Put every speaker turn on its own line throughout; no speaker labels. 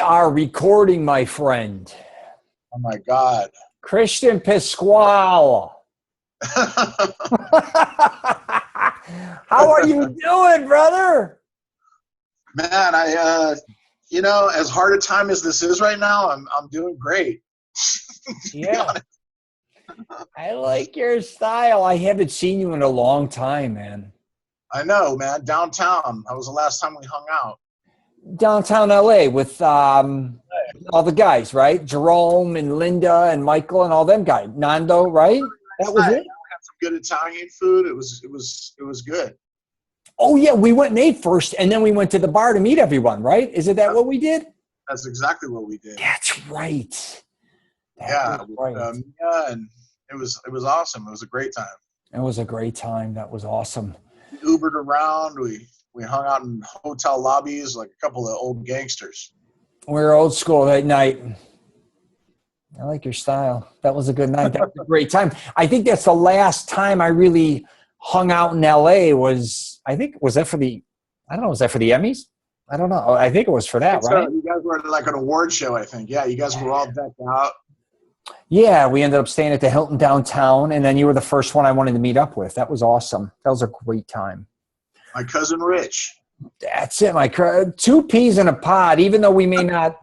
are recording, my friend.
Oh my God.
Christian Pasquale. How are you doing, brother?
Man, you know, as hard a time as this is right now, I'm doing great.
Yeah. I like your style. I haven't seen you in a long time, man.
I know, man. Downtown. That was the last time we hung out.
Downtown LA with all the guys, right? Jerome and Linda and Michael and all them guys. Nando, right? That was it.
We had some good Italian food. It was good.
Oh yeah, we went and ate first, and then we went to the bar to meet everyone, right? Isn't that what we did?
That's exactly what we did.
That's right.
Yeah, and it was awesome. It was a great time.
It was a great time. That was awesome.
We Ubered around. We hung out in hotel lobbies like a couple of old gangsters.
We were old school that night. I like your style. That was a good night. That was a great time. I think that's the last time I really hung out in LA was that for the Emmys? I don't know. I think it was for that, right?
You guys were at like an award show, I think. Yeah, you guys were all decked out.
Yeah, we ended up staying at the Hilton downtown, and then you were the first one I wanted to meet up with. That was awesome. That was a great time.
My cousin Rich.
That's it, two peas in a pod, even though we may not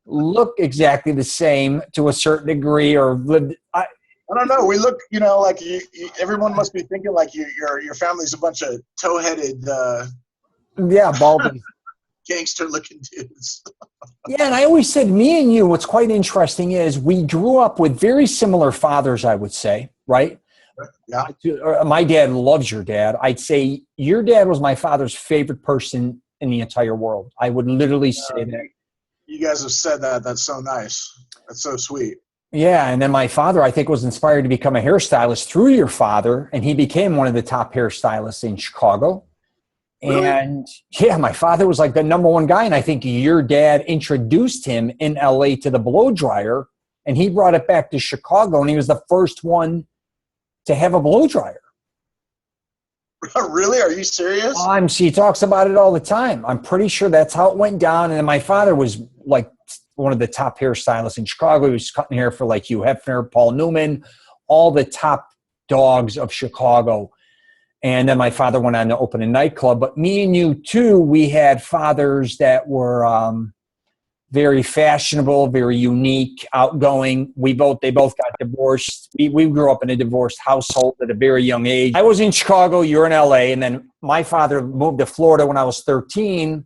look exactly the same to a certain degree or live.
I don't know. We look, you know, like everyone must be thinking like your family's a bunch of toe-headed
balding.
Gangster-looking dudes.
Yeah, and I always said, me and you, what's quite interesting is we grew up with very similar fathers, I would say, right?
Yeah.
My dad loves your dad. I'd say your dad was my father's favorite person in the entire world. I would literally say that.
You guys have said that. That's so nice. That's so sweet.
Yeah, and then my father, I think, was inspired to become a hairstylist through your father, and he became one of the top hairstylists in Chicago.
Really?
And yeah, my father was like the #1 guy, and I think your dad introduced him in LA to the blow dryer, and he brought it back to Chicago, and he was the first one to have a blow dryer.
Really? Are you serious?
He talks about it all the time. I'm pretty sure that's how it went down. And then my father was like one of the top hairstylists in Chicago. He was cutting hair for like Hugh Hefner, Paul Newman, all the top dogs of Chicago. And then my father went on to open a nightclub. But me and you, too, we had fathers that were very fashionable, very unique, outgoing. They both got divorced. We grew up in a divorced household at a very young age. I was in Chicago, you were in LA, and then my father moved to Florida when I was 13.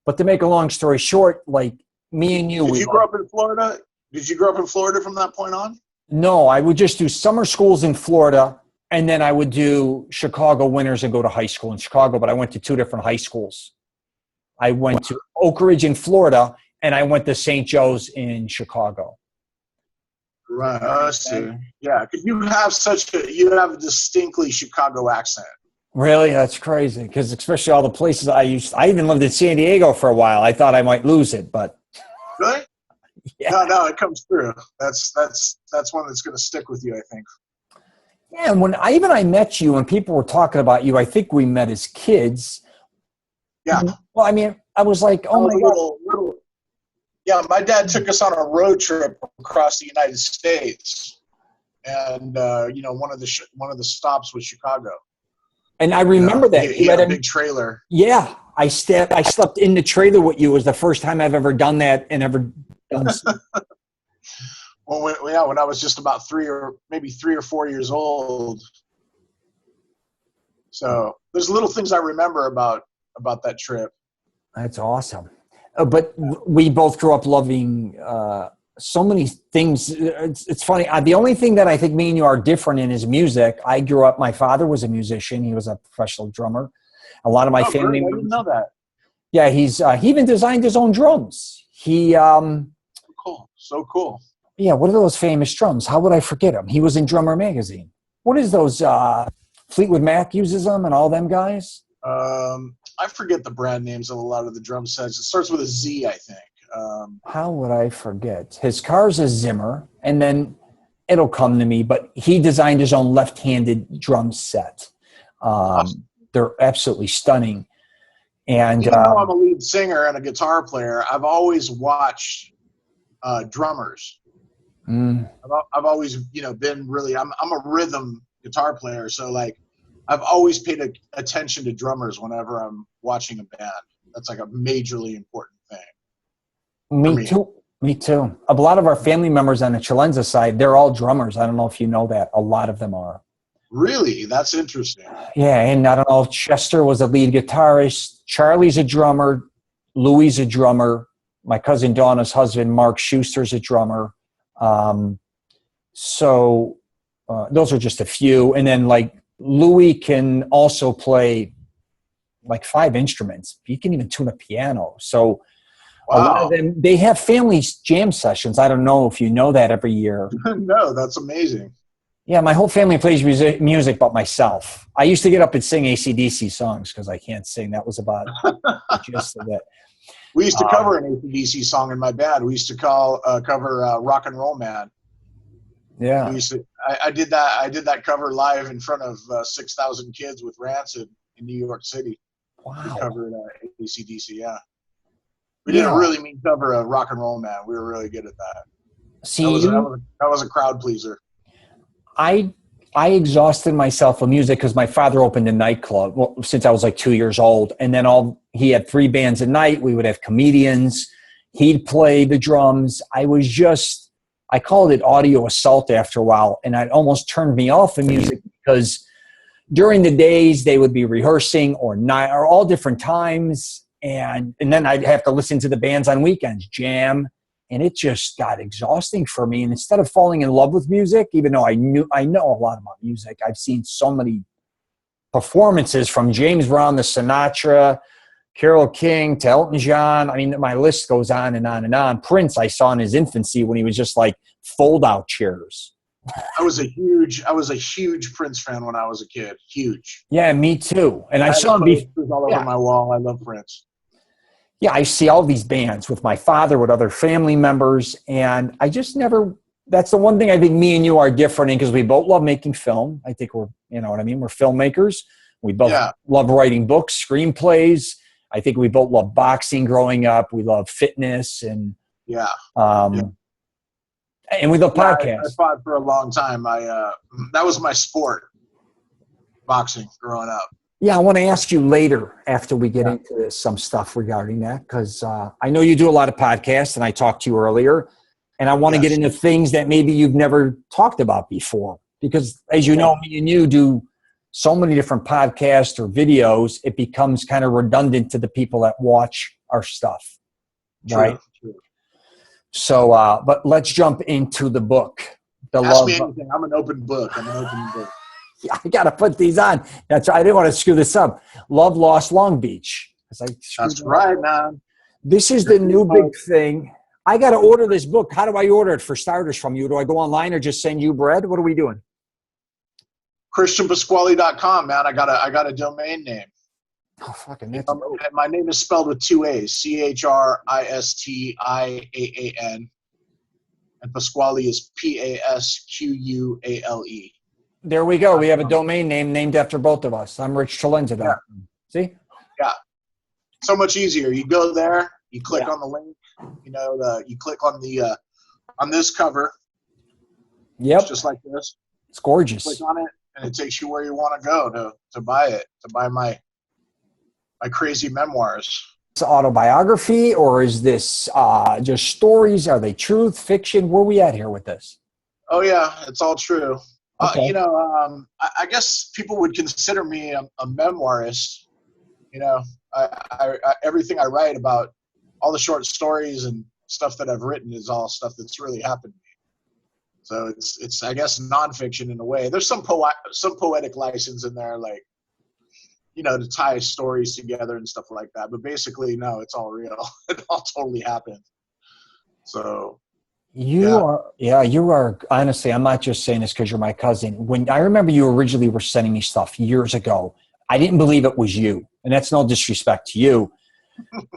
But to make a long story short, like me and you.
Did you grow up in Florida? Did you grow up in Florida from that point on?
No, I would just do summer schools in Florida. And then I would do Chicago winters and go to high school in Chicago, but I went to 2 different high schools. I went to Oak Ridge in Florida, and I went to St. Joe's in Chicago.
Right, I see. Yeah, because you have a distinctly Chicago accent.
Really? That's crazy, because especially all the places I even lived in San Diego for a while. I thought I might lose it, but.
Really?
Yeah.
No, it comes through. That's one that's going to stick with you, I think.
Yeah, and when I met you and people were talking about you, I think we met as kids.
Yeah.
Well, I mean, I was like, oh my God.
Yeah, my dad took us on a road trip across the United States, and one of the stops was Chicago.
And I remember that
he had a big trailer.
Yeah, I slept in the trailer with you. It was the first time I've ever done that and ever done.
When I was just about 3 or 4 years old. So there's little things I remember about that trip.
That's awesome. But we both grew up loving so many things. It's funny. The only thing that I think me and you are different in is music. I grew up, my father was a musician. He was a professional drummer. A lot of my family.
Great. I didn't know that.
Yeah, he even designed his own drums.
So cool.
Yeah, what are those famous drums? How would I forget him? He was in Drummer Magazine. What is those? Fleetwood Mac uses them and all them guys?
I forget the brand names of a lot of the drum sets. It starts with a Z, I think.
How would I forget? His car's a Zimmer, and then it'll come to me, but he designed his own left-handed drum set.
Awesome.
They're absolutely stunning. And
even though I'm a lead singer and a guitar player, I've always watched drummers. I've always, been really, I'm a rhythm guitar player. So like, I've always paid attention to drummers whenever I'm watching a band. That's like a majorly important thing.
Me too. Me too. A lot of our family members on the CELENZA side, they're all drummers. I don't know if you know that. A lot of them are.
Really? That's interesting.
Yeah, and I don't know if Chester was a lead guitarist. Charlie's a drummer. Louie's a drummer. My cousin Donna's husband, Mark Schuster's a drummer. So those are just a few. And then like Louie can also play like 5 instruments. He can even tune a piano. So
wow.
A lot of them, they have family jam sessions. I don't know if you know that every year.
No, that's amazing.
Yeah, my whole family plays music but myself. I used to get up and sing AC/DC songs because I can't sing. That was about the gist of it.
We used to cover an AC/DC song in my band. We used to cover Rock and Roll Man.
Yeah.
I did that cover live in front of 6,000 kids with Rancid in New York City.
Wow.
We covered AC/DC, yeah. We did a really mean cover of Rock and Roll Man. We were really good at that.
See,
that was a crowd pleaser.
I exhausted myself with music because my father opened a nightclub since I was like 2 years old. And then he had 3 bands a night. We would have comedians. He'd play the drums. I called it audio assault after a while. And it almost turned me off of music because during the days they would be rehearsing or all different times. And then I'd have to listen to the bands on weekends, jam. And it just got exhausting for me. And instead of falling in love with music, even though I know a lot about music, I've seen so many performances from James Brown to Sinatra, Carole King to Elton John. I mean, my list goes on and on and on. Prince, I saw in his infancy when he was just like fold-out chairs.
I was a huge Prince fan when I was a kid. Huge.
Yeah, me too. And I saw him
all over my wall. I love Prince.
Yeah, I see all these bands with my father, with other family members, and I just never – that's the one thing I think me and you are different in because we both love making film. I think we're – you know what I mean? We're filmmakers. We both love writing books, screenplays. I think we both love boxing growing up. We love fitness and and we love podcasts.
I fought for a long time. That was my sport, boxing, growing up.
Yeah, I want to ask you later after we get into this, some stuff regarding that because I know you do a lot of podcasts and I talked to you earlier and I want to get into things that maybe you've never talked about before because as you know, me and you do so many different podcasts or videos, it becomes kind of redundant to the people that watch our stuff, right?
True.
So, but let's jump into the book.
Ask me anything. I'm an open book.
Yeah, I got to put these on. I didn't want to screw this up. Love Lost Long Beach.
That's right, man.
This is the new big thing. I got to order this book. How do I order it for starters from you? Do I go online or just send you bread? What are we doing?
ChristianPasquale.com, man. I got a domain name.
Oh, fucking
my name is spelled with 2 A's. CHRISTIAAN. And Pasquale is PASQUALE.
There we go. We have a domain name named after both of us. I'm Rich CELENZA.
Yeah.
See?
Yeah. So much easier. You go there, you click on the link, you click on the on this cover.
Yep.
It's just like this.
It's gorgeous.
Click on it and it takes you where you want to go to buy it, to buy my crazy memoirs.
It's autobiography or is this just stories? Are they truth, fiction? Where are we at here with this?
Oh yeah, it's all true.
Okay.
I guess people would consider me a memoirist. Everything I write about, all the short stories and stuff that I've written is all stuff that's really happened to me. So it's I guess nonfiction in a way. There's some poetic license in there, like to tie stories together and stuff like that. But basically, no, it's all real. It all totally happened. So. You are honestly, I'm not just saying this because you're my cousin. When I remember you originally were sending me stuff years ago, I didn't believe it was you. And that's no disrespect to you.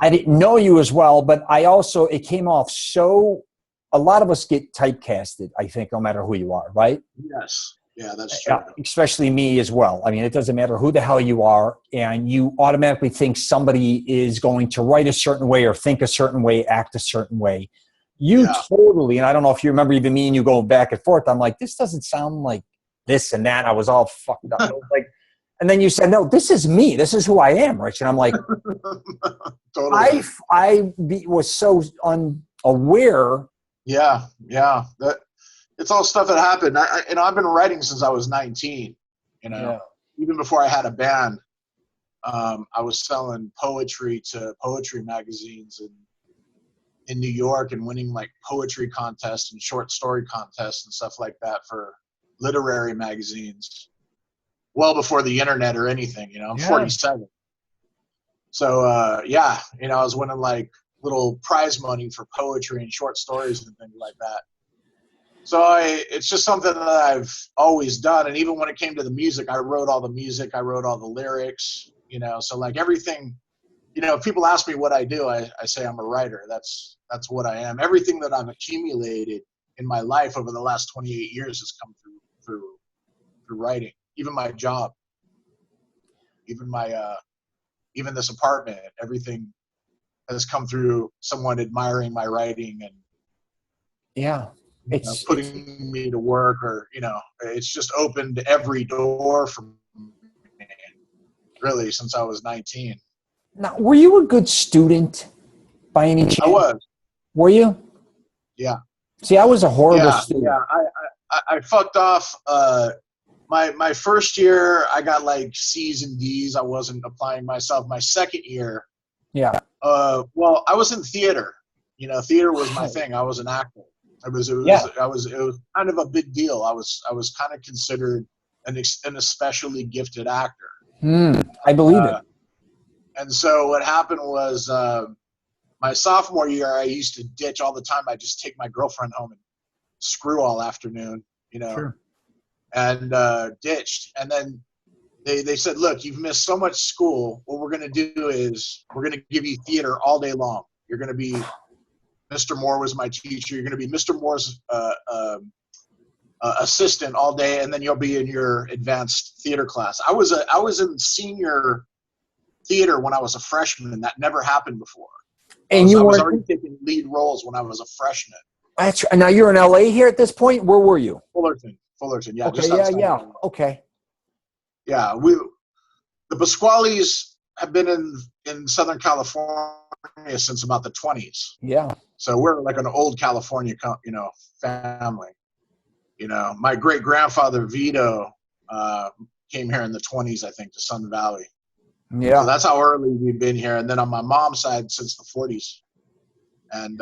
I didn't know you as well, but it came off a lot of us get typecasted, I think, no matter who you are, right? Yes. Yeah, that's true.
Especially me as well. I mean, it doesn't matter who the hell you are, and you automatically think somebody is going to write a certain way or think a certain way, act a certain way. You totally, and I don't know if you remember even me and you going back and forth. I'm like, this doesn't sound like this and that. I was all fucked up. Like, and then you said, no, this is me. This is who I am, Rich. And I'm like,
Totally.
I was so unaware.
Yeah. It's all stuff that happened. I've been writing since I was 19, even before I had a band. I was selling poetry to poetry magazines in New York and winning like poetry contests and short story contests and stuff like that for literary magazines well before the internet or anything. I'm 47. So, I was winning like little prize money for poetry and short stories and things like that. So it's just something that I've always done. And even when it came to the music, I wrote all the music. I wrote all the lyrics, so like everything, if people ask me what I do, I say I'm a writer. That's what I am. Everything that I've accumulated in my life over the last 28 years has come through writing. Even my job, even even this apartment, everything has come through someone admiring my writing and it's putting me to work, or it's just opened every door for me, really, since I was 19.
Now, were you a good student by any chance?
I was.
Were you?
Yeah.
See, I was a horrible student.
Yeah, I fucked off. My first year, I got like C's and D's. I wasn't applying myself. My second year, well, I was in theater. Theater was my thing. I was an actor. It was kind of a big deal. I was kind of considered an especially gifted actor.
I believe it.
And so what happened was my sophomore year, I used to ditch all the time. I'd just take my girlfriend home and screw all afternoon, and ditched. And then they said, look, you've missed so much school. What we're going to do is we're going to give you theater all day long. You're going to be Mr. Moore was my teacher. You're going to be Mr. Moore's assistant all day, and then you'll be in your advanced theater class. I was in senior theater when I was a freshman. That never happened before.
And I
was already taking lead roles when I was a freshman.
That's right. Now you're in LA here at this point. Where were you?
Fullerton. Yeah.
Okay. Yeah. Okay.
Yeah. The Pasquales have been in Southern California since about the 20s.
Yeah.
So we're like an old California, family. My great grandfather Vito came here in the 20s, I think, to Sun Valley.
Yeah.
So that's how early we've been here. And then on my mom's side since the 40s. And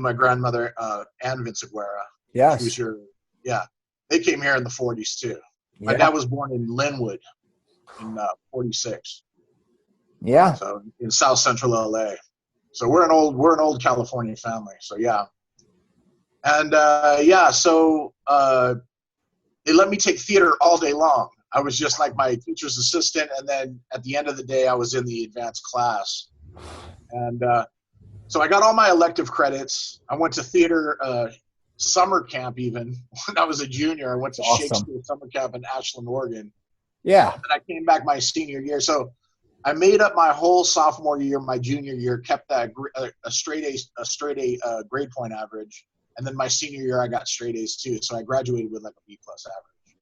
my grandmother Ann Vinciguerra.
Yes.
They came here in the 40s too. My dad was born in Linwood in 46.
Yeah.
So in South Central LA. So we're an old California family. So yeah. And so they let me take theater all day long. I was just like my teacher's assistant, and then at the end of the day I was in the advanced class. And so I got all my elective credits. I went to theater summer camp even when I was a junior. I went to Shakespeare summer camp in Ashland, Oregon.
Yeah.
And I came back my senior year. So I made up my whole sophomore year, my junior year, kept that a straight A grade point average, and then my senior year I got straight A's too. So I graduated with like a B+ average.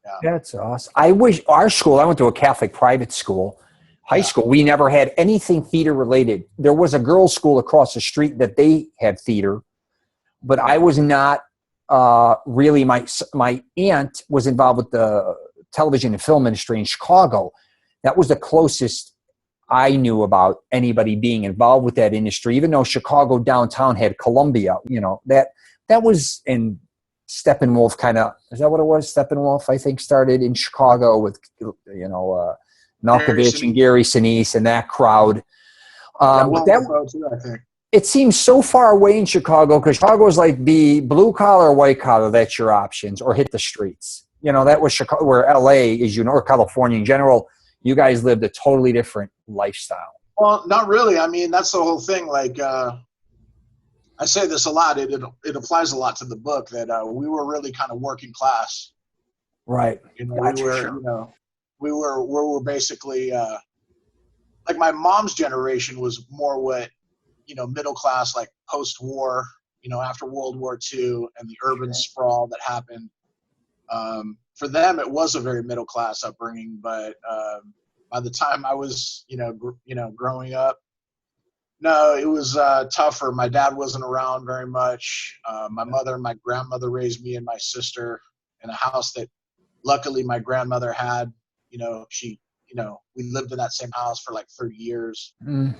Yeah.
That's awesome. I wish our school. I went to a Catholic private school, high school. We never had anything theater related. There was a girls' school across the street that they had theater, but I was not really. My aunt was involved with the television and film industry in Chicago. That was the closest I knew about anybody being involved with that industry, even though Chicago downtown had Columbia, that was in Steppenwolf is that what it was? Steppenwolf, I think, started in Chicago with, Malkovich and Gary Sinise and that crowd. It seems so far away in Chicago because Chicago is like the blue collar or white collar. That's your options, or hit the streets. That was Chicago, where LA is, or California in general. You guys lived a totally different lifestyle.
Well, not really. I mean, that's the whole thing. Like, I say this a lot. It applies a lot to the book that we were really kind of working class.
Right.
You know,
Gotcha,
we were,
sure.
you know, we were basically like my mom's generation was more what, you know, middle class, like post-war, you know, after World War II and the urban sprawl that happened. For them, it was a very middle class upbringing, but by the time I was, growing up, no, it was tougher. My dad wasn't around very much. My mother and my grandmother raised me and my sister in a house that luckily my grandmother had. You know, we lived in that same house for like 30 years.
Mm.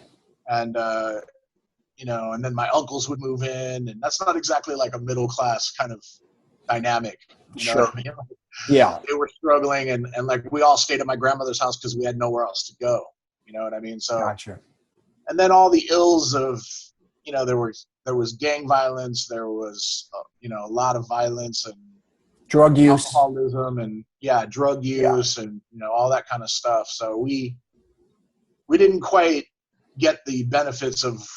And, and then my uncles would move in, and that's not exactly like a middle class kind of dynamic. You know what I mean?
Yeah.
They were struggling, and like we all stayed at my grandmother's house because we had nowhere else to go. You know what I mean? So,
Gotcha.
and then all the ills of, there was gang violence, there was a lot of violence and
Drug use,
alcoholism, and drug use, and all that kind of stuff. So we didn't quite get the benefits of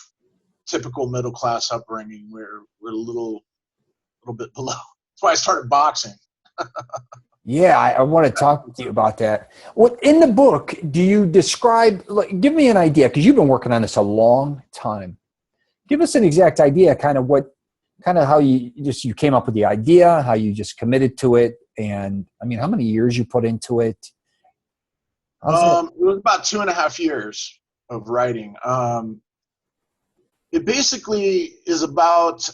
typical middle class upbringing. We're a little bit below. That's why I started boxing.
Yeah, I want to talk to you about that. What in the book do you describe? Like, give me an idea, because you've been working on this a long time. Give us an exact idea, kind of how you came up with the idea, how you just committed to it, and I mean, how many years you put into it?
It was about 2.5 years of writing. It basically is about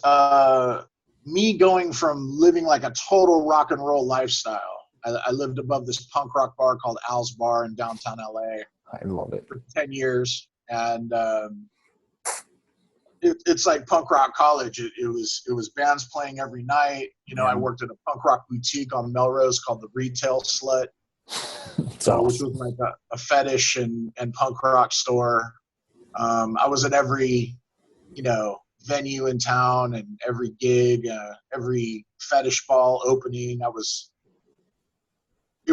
me going from living like a total rock and roll lifestyle. I lived above this punk rock bar called Al's Bar in downtown LA.
I love it.
For 10 years. And it's like punk rock college. It was bands playing every night. I worked at a punk rock boutique on Melrose called the Retail Slut, which was like a fetish and punk rock store. I was at every, venue in town and every gig, every fetish ball opening. It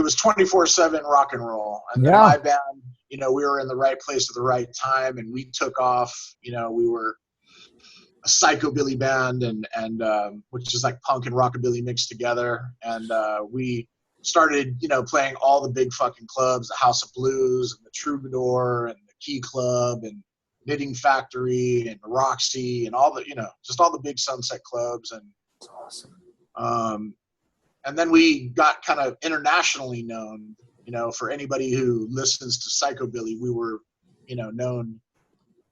was 24/7 rock and roll. And then my band, we were in the right place at the right time, and we took off. We were a psychobilly band, and which is like punk and rockabilly mixed together. And we started, playing all the big fucking clubs, the House of Blues and the Troubadour and the Key Club and Knitting Factory and Roxy and all the, just all the big Sunset clubs. And
that's awesome.
And then we got kind of internationally known, for anybody who listens to psychobilly. We were, known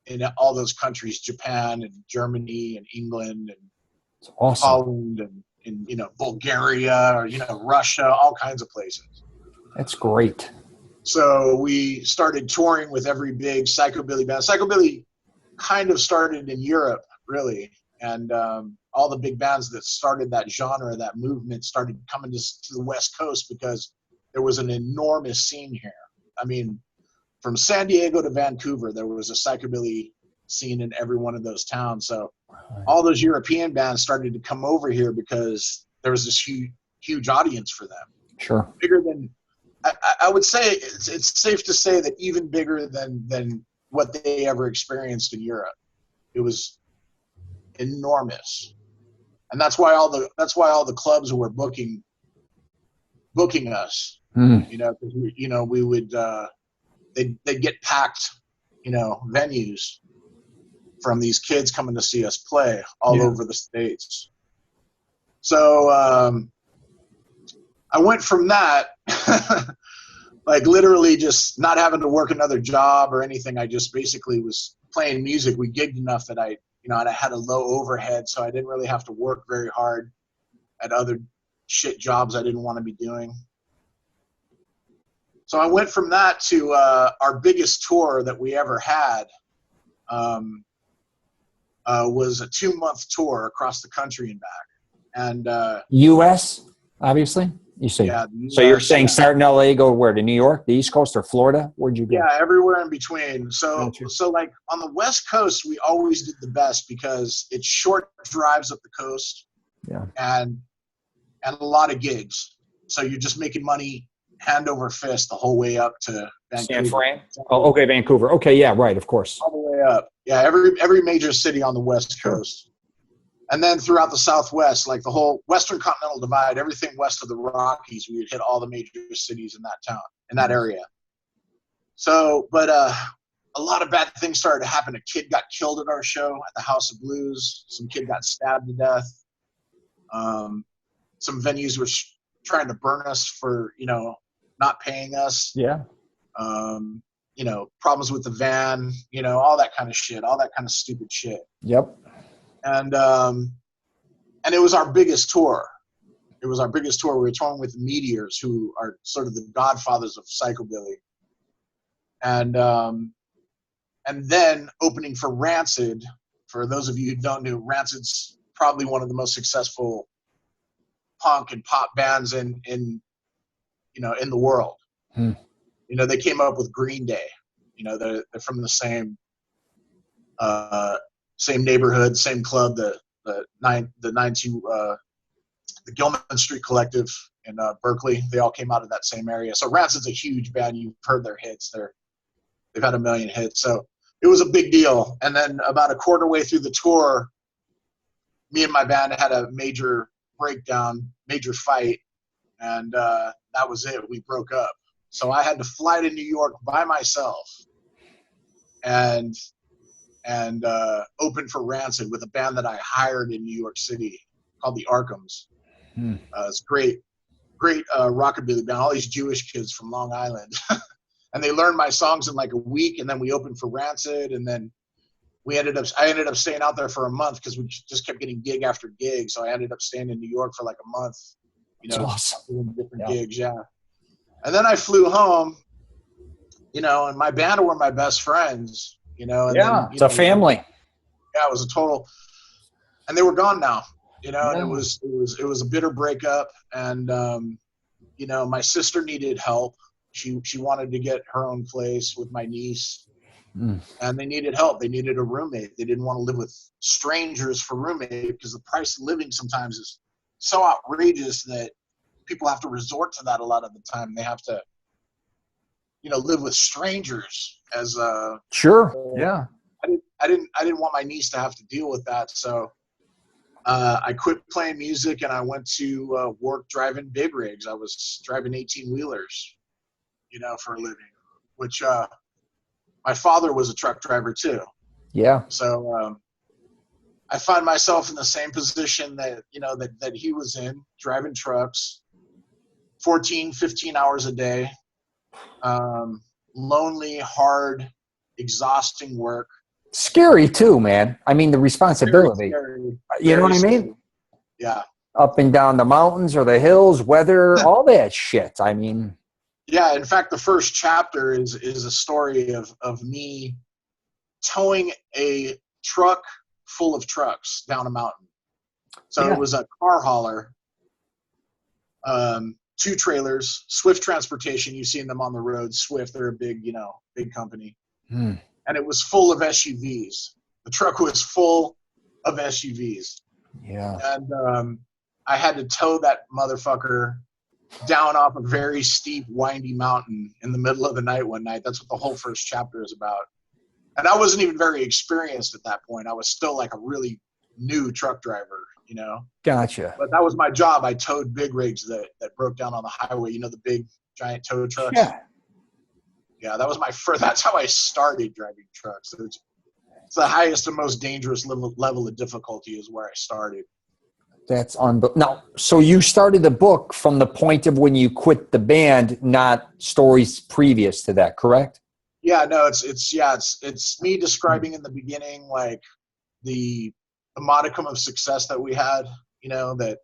in all those countries, Japan and Germany and England and Holland and Bulgaria or, Russia, all kinds of places.
That's great.
So we started touring with every big psychobilly band. Psychobilly kind of started in Europe, really. And all the big bands that started that genre, that movement, started coming to the West Coast because there was an enormous scene here. I mean, from San Diego to Vancouver, there was a psychobilly scene in every one of those towns. So all those European bands started to come over here because there was this huge audience for them.
Sure.
Bigger than, I would say, it's safe to say that even bigger than what they ever experienced in Europe. It was enormous. And that's why all the clubs were booking us. Because we would they'd get packed, venues from these kids coming to see us play all over the States. So I went from that, like literally just not having to work another job or anything. I just basically was playing music. We gigged enough that I had a low overhead, so I didn't really have to work very hard at other shit jobs I didn't want to be doing. So I went from that to our biggest tour that we ever had. Was a 2-month tour across the country and back. And
U.S., obviously? You say, so you're saying start in L.A., go where, to New York, the East Coast, or Florida? Where'd you go?
Yeah, everywhere in between. So like on the West Coast, we always did the best because it's short drives up the coast, and a lot of gigs. So you're just making money hand over fist the whole way up to Vancouver.
San Fran? Oh, okay, Vancouver. Okay, yeah, right, of course.
All the way up. Yeah, every major city on the West Coast. And then throughout the Southwest, like the whole Western Continental Divide, everything west of the Rockies, we would hit all the major cities in that town, in that area. So, but a lot of bad things started to happen. A kid got killed at our show at the House of Blues. Some kid got stabbed to death. Some venues were trying to burn us for, you know, not paying us.
Yeah.
You know, problems with the van, you know, all that kind of shit, all that kind of stupid shit.
Yep.
And it was our biggest tour. It was our biggest tour. We were touring with Meteors, who are sort of the godfathers of psychobilly. And then opening for Rancid. For those of you who don't know, Rancid's probably one of the most successful punk and pop bands in you know, in the world. You know, they came up with Green Day. You know, they're from the same neighborhood, same club, the Gilman Street Collective in Berkeley. They all came out of that same area. So Rancid's a huge band. You've heard their hits. They've had 1 million hits. So it was a big deal. And then about a quarter way through the tour, me and my band had a major breakdown, major fight, and that was it. We broke up. So I had to fly to New York by myself and open for Rancid with a band that I hired in New York City called the Arkhams. It's great rockabilly band. All these Jewish kids from Long Island, and they learned my songs in like a week. And then we opened for Rancid, and then I ended up staying out there for a month because we just kept getting gig after gig. So I ended up staying in New York for like a month. You know, doing different gigs, yeah. And then I flew home. You know, and my band were my best friends. You know, and
yeah,
then,
it's a family.
Yeah, it was a total, and they were gone now. You know, and it was a bitter breakup, and you know, my sister needed help. She wanted to get her own place with my niece, and they needed help. They needed a roommate. They didn't want to live with strangers for roommate because the price of living sometimes is so outrageous that people have to resort to that a lot of the time. They have to, you know, live with strangers as
sure. Yeah.
I didn't want my niece to have to deal with that, so I quit playing music and I went to work driving big rigs. I was driving 18-wheelers, you know, for a living, which my father was a truck driver too.
Yeah.
So I find myself in the same position that, you know, that he was in, driving trucks, 14, 15 hours a day, lonely, hard, exhausting work.
Scary too, man. I mean, the responsibility. You know what I mean?
Yeah.
Up and down the mountains or the hills, weather, all that shit. I mean.
Yeah. In fact, the first chapter is a story of me towing a truck full of trucks down a mountain. So it was a car hauler, 2 trailers, Swift Transportation. You've seen them on the road. Swift, they're a big company. And it was full of SUVs. The truck was full of SUVs. Yeah. And I had to tow that motherfucker down off a very steep, windy mountain in the middle of the night one night. That's what the whole first chapter is about. And I wasn't even very experienced at that point. I was still like a really new truck driver, you know?
Gotcha.
But that was my job. I towed big rigs that broke down on the highway. You know, the big, giant tow trucks?
Yeah.
Yeah, that was my first. That's how I started driving trucks. It's the highest and most dangerous level of difficulty is where I started. That's
unbelievable. Now, so you started the book from the point of when you quit the band, not stories previous to that, correct?
Yeah, no, it's me describing in the beginning like the modicum of success that we had. You know that,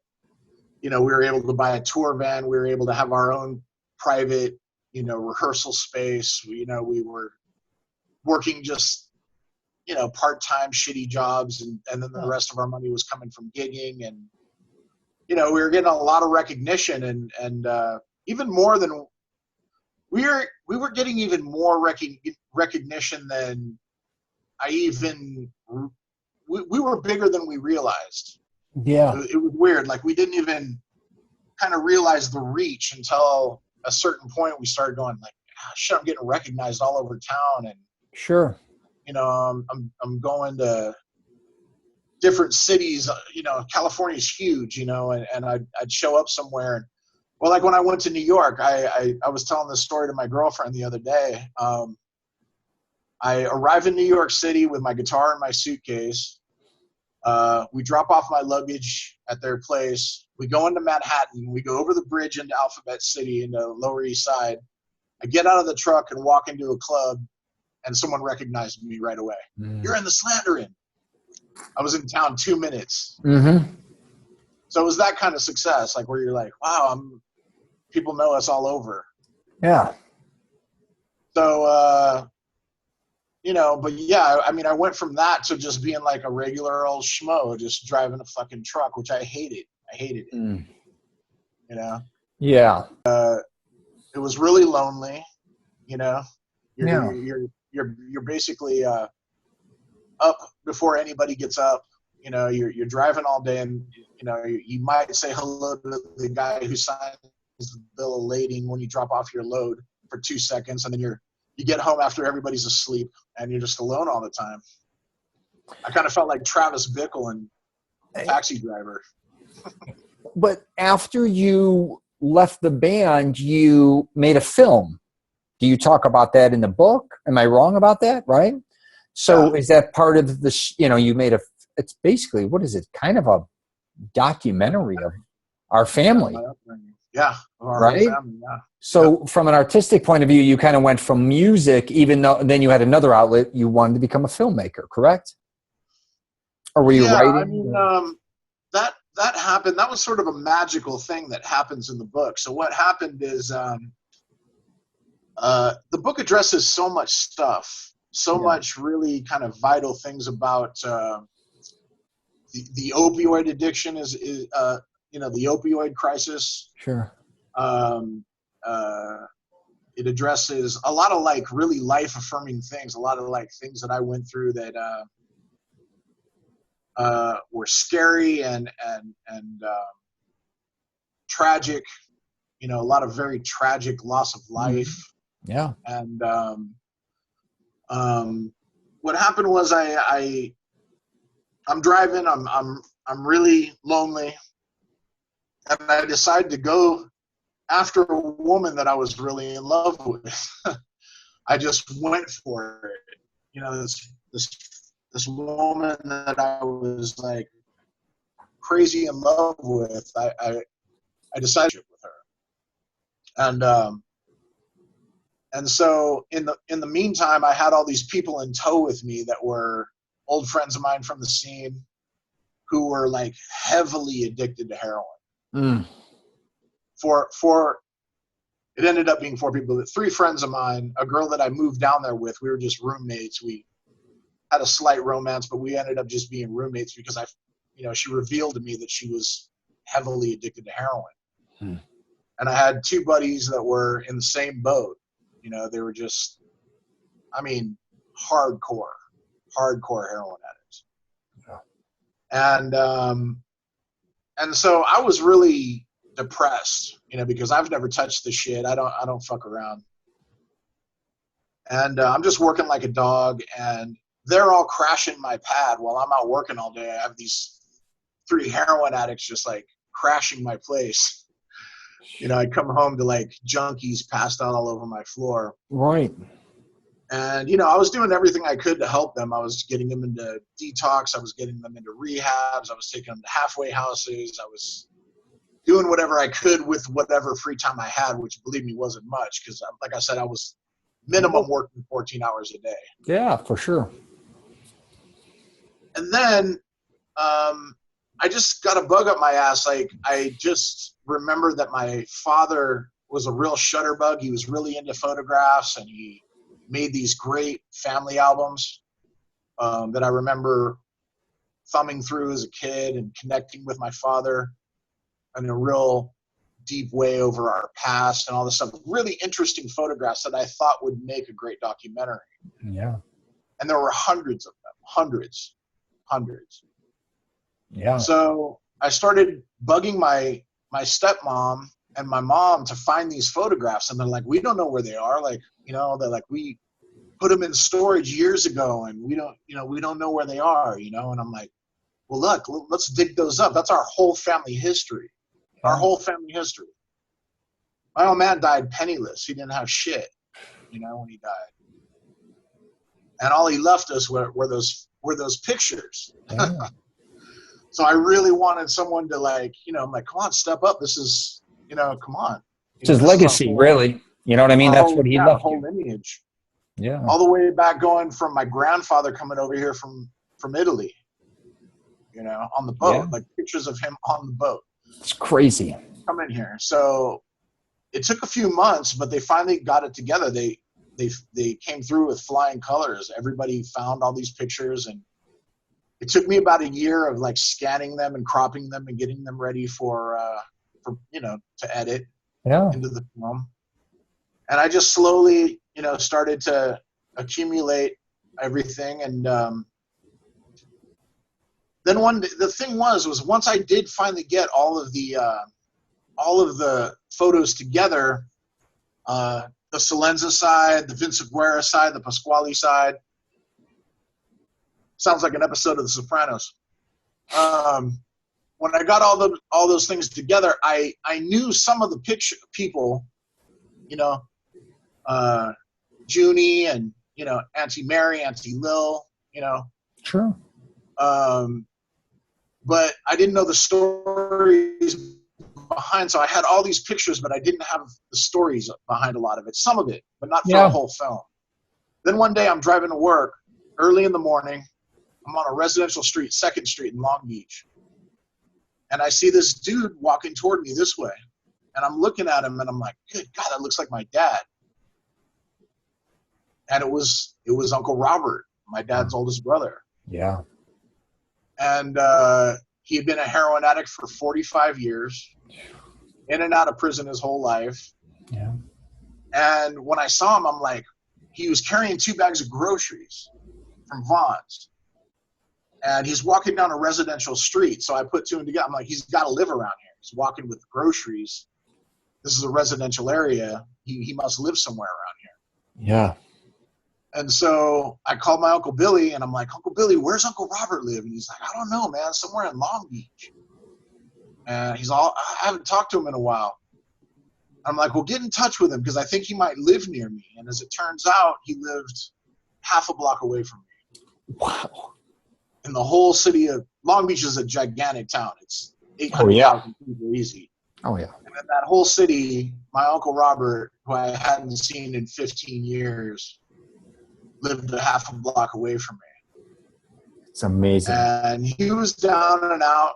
you know, we were able to buy a tour van. We were able to have our own private, you know, rehearsal space. You know, we were working just, you know, part-time shitty jobs, and then the rest of our money was coming from gigging, and, you know, we were getting a lot of recognition, and even more than we were getting even more recognition than we were bigger than we realized. Yeah. It was weird. Like, we didn't even kind of realize the reach until a certain point. We started going like, shit, I'm getting recognized all over town. And
sure,
you know, I'm going to different cities. You know, California's huge, you know, and I'd show up somewhere. And, well, like when I went to New York, I was telling this story to my girlfriend the other day. I arrive in New York City with my guitar in my suitcase. We drop off my luggage at their place. We go into Manhattan. We go over the bridge into Alphabet City into Lower East Side. I get out of the truck and walk into a club, and someone recognized me right away. You're in the Slanderin. I was in town 2 minutes.
Mm-hmm.
So it was that kind of success, like where you're like, wow, people know us all over.
Yeah.
So, you know, but yeah, I mean, I went from that to just being like a regular old schmo, just driving a fucking truck, which I hated. I hated it. You know?
Yeah.
It was really lonely, you know?
Yeah.
You're basically up before anybody gets up. You know, you're driving all day, and you know, you might say hello to the guy who signs the bill of lading when you drop off your load for 2 seconds, and then you get home after everybody's asleep, and you're just alone all the time. I kind of felt like Travis Bickle in Taxi Driver.
But after you left the band, you made a film. Do you talk about that in the book? Am I wrong about that? Right. So is that part of the, you know, you made it's basically, what is it? Kind of a documentary of our family.
Yeah. Our
right.
Family, yeah.
So from an artistic point of view, you kind of went from music, even though then you had another outlet. You wanted to become a filmmaker, correct? Or were you writing?
I mean, that happened. That was sort of a magical thing that happens in the book. So what happened is the book addresses so much stuff, so much really kind of vital things about the opioid addiction is you know, the opioid crisis.
Sure.
It addresses a lot of like really life affirming things, a lot of like things that I went through that were scary and tragic, you know, a lot of very tragic loss of life.
Yeah.
And what happened was I'm driving, I'm really lonely, and I decided to go after a woman that I was really in love with. I just went for it. You know, this woman that I was like crazy in love with. I decided with her, and so in the meantime, I had all these people in tow with me that were old friends of mine from the scene who were like heavily addicted to heroin. It ended up being 4 people, but 3 friends of mine, a girl that I moved down there with, we were just roommates. We had a slight romance, but we ended up just being roommates because she revealed to me that she was heavily addicted to heroin. And I had 2 buddies that were in the same boat. You know, they were just, I mean, hardcore heroin addicts. Yeah. And so I was really depressed, you know, because I've never touched the shit. I don't fuck around. And I'm just working like a dog, and they're all crashing my pad while I'm out working all day. I have these 3 heroin addicts just like crashing my place. You know, I'd come home to like junkies passed out all over my floor.
Right.
And, you know, I was doing everything I could to help them. I was getting them into detox. I was getting them into rehabs. I was taking them to halfway houses. I was doing whatever I could with whatever free time I had, which, believe me, wasn't much because, like I said, I was minimum working 14 hours a day.
Yeah, for sure.
And then I just got a bug up my ass. Like, I just remember that my father was a real shutterbug. He was really into photographs, and he made these great family albums that I remember thumbing through as a kid and connecting with my father in a real deep way over our past and all this stuff. Really interesting photographs that I thought would make a great documentary.
Yeah.
And there were hundreds of them, hundreds.
Yeah.
So I started bugging my stepmom and my mom to find these photographs, and they're like, we don't know where they are. Like, you know, they're like, we put them in storage years ago, and we don't know where they are, you know? And I'm like, well, look, let's dig those up. That's our whole family history. Our whole family history. My old man died penniless. He didn't have shit, you know, when he died. And all he left us were those pictures.
Yeah.
So I really wanted someone to, like, you know, I'm like, come on, step up. This is, you know, come on.
It's his legacy, really. You know what I mean? That's what he left
whole
you.
lineage.
Yeah.
All the way back, going from my grandfather coming over here from Italy, you know, on the boat, like pictures of him on the boat.
It's crazy.
Come in here. So it took a few months, but they finally got it together. They came through with flying colors. Everybody found all these pictures, and it took me about a year of like scanning them and cropping them and getting them ready for you know, to edit into the film. And I just slowly, you know, started to accumulate everything. And then the thing was once I did finally get all of the photos together, the CELENZA side, the Vincent Guerra side, the Pasquale side. Sounds like an episode of The Sopranos. When I got all those things together, I knew some of the people, you know, Junie and, you know, Auntie Mary, Auntie Lil, you know.
Sure.
But I didn't know the stories behind, so I had all these pictures, but I didn't have the stories behind a lot of it. Some of it, but not for a whole film. Then one day I'm driving to work early in the morning. I'm on a residential street, 2nd Street in Long Beach. And I see this dude walking toward me this way. And I'm looking at him and I'm like, good God, that looks like my dad. And it was Uncle Robert, my dad's oldest brother.
Yeah.
And he had been a heroin addict for 45 years, in and out of prison his whole life.
Yeah.
And when I saw him, I'm like, he was carrying 2 bags of groceries from Vaughn's. And he's walking down a residential street. So I put 2 and together. I'm like, he's got to live around here. He's walking with groceries. This is a residential area. He must live somewhere around here.
Yeah.
And so I called my Uncle Billy, and I'm like, Uncle Billy, where's Uncle Robert live? And he's like, I don't know, man, somewhere in Long Beach. And I haven't talked to him in a while. I'm like, well, get in touch with him because I think he might live near me. And as it turns out, he lived half a block away from me.
Wow.
In the whole city of Long Beach is a gigantic town. It's 800,000 people easy.
Oh, yeah.
And in that whole city, my Uncle Robert, who I hadn't seen in 15 years, lived a half a block away from me.
It's amazing.
And he was down and out.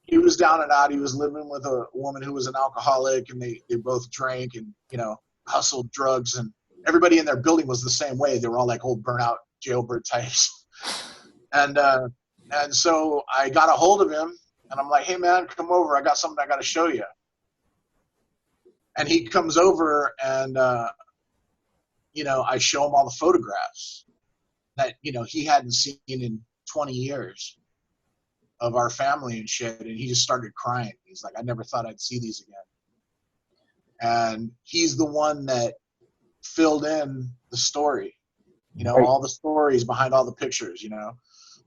He was living with a woman who was an alcoholic, and they both drank and, you know, hustled drugs. And everybody in their building was the same way. They were all like old burnout jailbird types. And so I got a hold of him, and I'm like, hey, man, come over. I got something I got to show you. And he comes over, and, you know, I show him all the photographs that, you know, he hadn't seen in 20 years of our family and shit. And he just started crying. He's like, I never thought I'd see these again. And he's the one that filled in the story, you know, all the stories behind all the pictures, you know.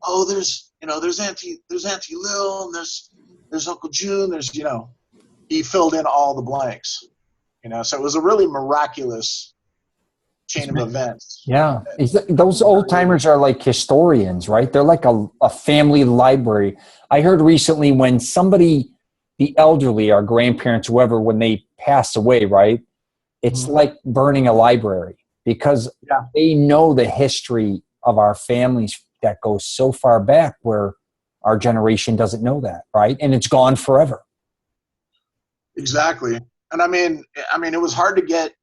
Oh, there's Auntie Lil, and there's Uncle June, you know, he filled in all the blanks, you know. So it was a really miraculous chain of events.
Yeah. Those old timers are like historians, right? They're like a family library. I heard recently when somebody, the elderly, our grandparents, whoever, when they pass away, right? It's like burning a library because they know the history of our families that goes so far back where our generation doesn't know that, right? And it's gone forever.
Exactly. And I mean, it was hard to get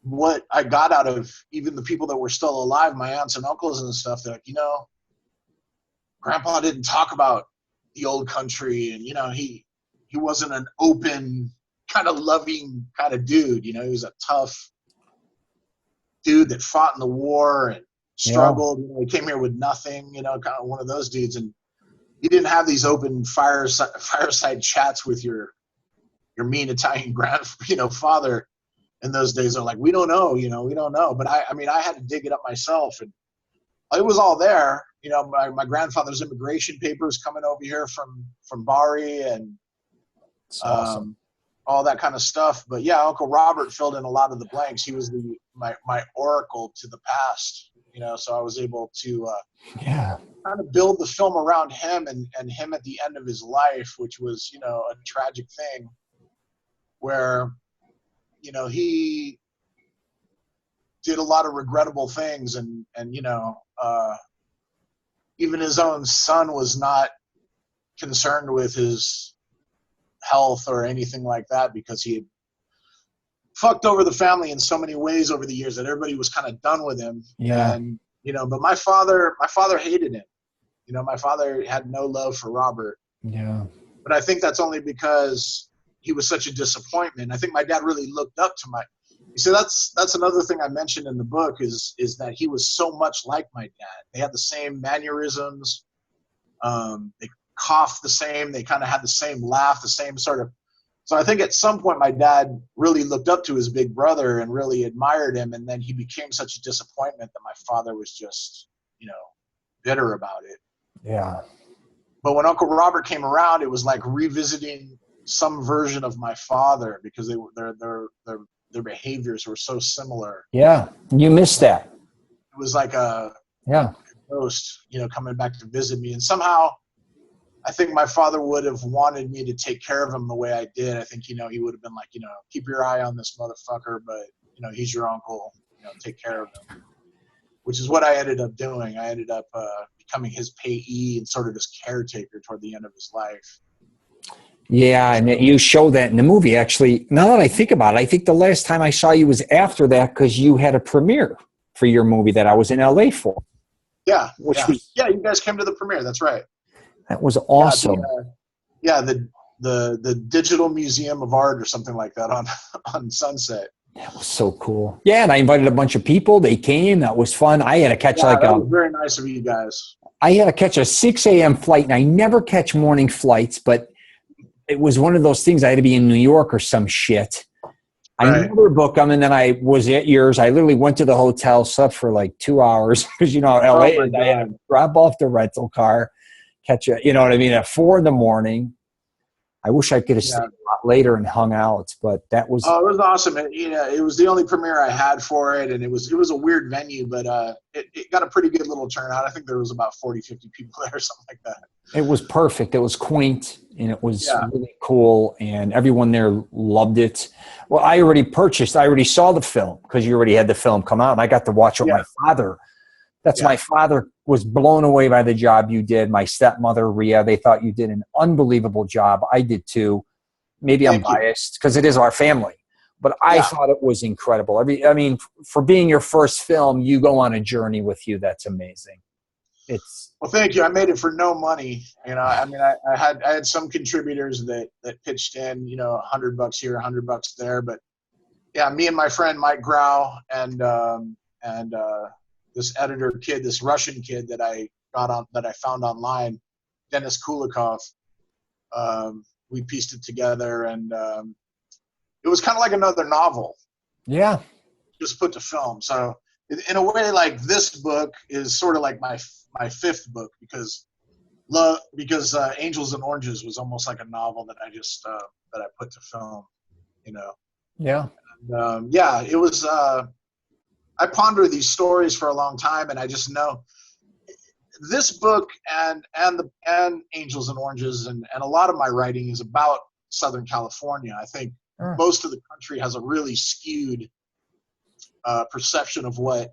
what I got out of even the people that were still alive, my aunts and uncles and stuff. They're like, you know, Grandpa didn't talk about the old country, and, you know, he wasn't an open, kind of loving kind of dude. You know, he was a tough dude that fought in the war and struggled. You know, he came here with nothing, you know, kind of one of those dudes. And you didn't have these open fireside chats with your mean Italian father in those days. They're like, we don't know, you know, we don't know. But I mean, I had to dig it up myself, and it was all there. you know, my grandfather's immigration papers coming over here from Bari and
awesome.
all that kind of stuff. But yeah, Uncle Robert filled in a lot of the blanks. He was my oracle to the past, you know, so I was able to kind of build the film around him and him at the end of his life, which was, you know, a tragic thing where, you know, he did a lot of regrettable things and you know, even his own son was not concerned with his health or anything like that because he had fucked over the family in so many ways over the years that everybody was kind of done with him.
Yeah.
And, you know, but my father hated him. You know, my father had no love for Robert.
Yeah.
But I think that's only because he was such a disappointment. I think my dad really looked up to you see, that's another thing I mentioned in the book is that he was so much like my dad. They had the same mannerisms. They coughed the same. They kind of had the same laugh, the same sort of. So I think at some point my dad really looked up to his big brother and really admired him. And then he became such a disappointment that my father was just, you know, bitter about it.
Yeah.
But when Uncle Robert came around, it was like revisiting some version of my father because their behaviors were so similar.
Yeah. You missed that.
It was like a ghost, you know, coming back to visit me. And somehow I think my father would have wanted me to take care of him the way I did. I think, you know, he would have been like, you know, keep your eye on this motherfucker, but, you know, he's your uncle, you know, take care of him, which is what I ended up doing. I ended up becoming his payee and sort of his caretaker toward the end of his life.
Yeah, and you show that in the movie, actually. Now that I think about it, I think the last time I saw you was after that because you had a premiere for your movie that I was in L.A. for.
Yeah, you guys came to the premiere. That's right.
That was awesome.
The Digital Museum of Art or something like that on Sunset.
That was so cool. Yeah, and I invited a bunch of people. They came. That was fun. I had to catch
that was very nice of you guys. I
had to catch a 6 a.m. flight, and I never catch morning flights, but it was one of those things. I had to be in New York or some shit. I never booked them, and then I was at yours. I literally went to the hotel, slept for like 2 hours because, you know, LA is. I had to drop off the rental car, catch a, you know what I mean, at 4 a.m. I wish I could have stayed a lot later and hung out, but that was.
Oh, it was awesome. It was the only premiere I had for it, and it was a weird venue, but it got a pretty good little turnout. I think there was about 40, 50 people there or something like that.
It was perfect. It was quaint, and it was really cool, and everyone there loved it. Well, I already saw the film because you already had the film come out, and I got to watch it with my father. My father was blown away by the job you did. My stepmother, Rhea, they thought you did an unbelievable job. I did too. Maybe I'm biased because it is our family, but I thought it was incredible. I mean, for being your first film, you go on a journey with you. That's amazing.
Well, thank you. I made it for no money. You know, I mean, I had some contributors that pitched in, you know, $100 here, $100 there, but yeah, me and my friend Mike Grau and this editor kid, this Russian kid that I found online, Dennis Kulikov. We pieced it together, and it was kind of like another novel.
Yeah.
Just put to film. So in a way, like this book is sort of like my fifth book because Angels and Oranges was almost like a novel that I just that I put to film. You know.
Yeah.
And, it was. I ponder these stories for a long time, and I just know this book and Angels and Oranges and a lot of my writing is about Southern California. I think most of the country has a really skewed perception of what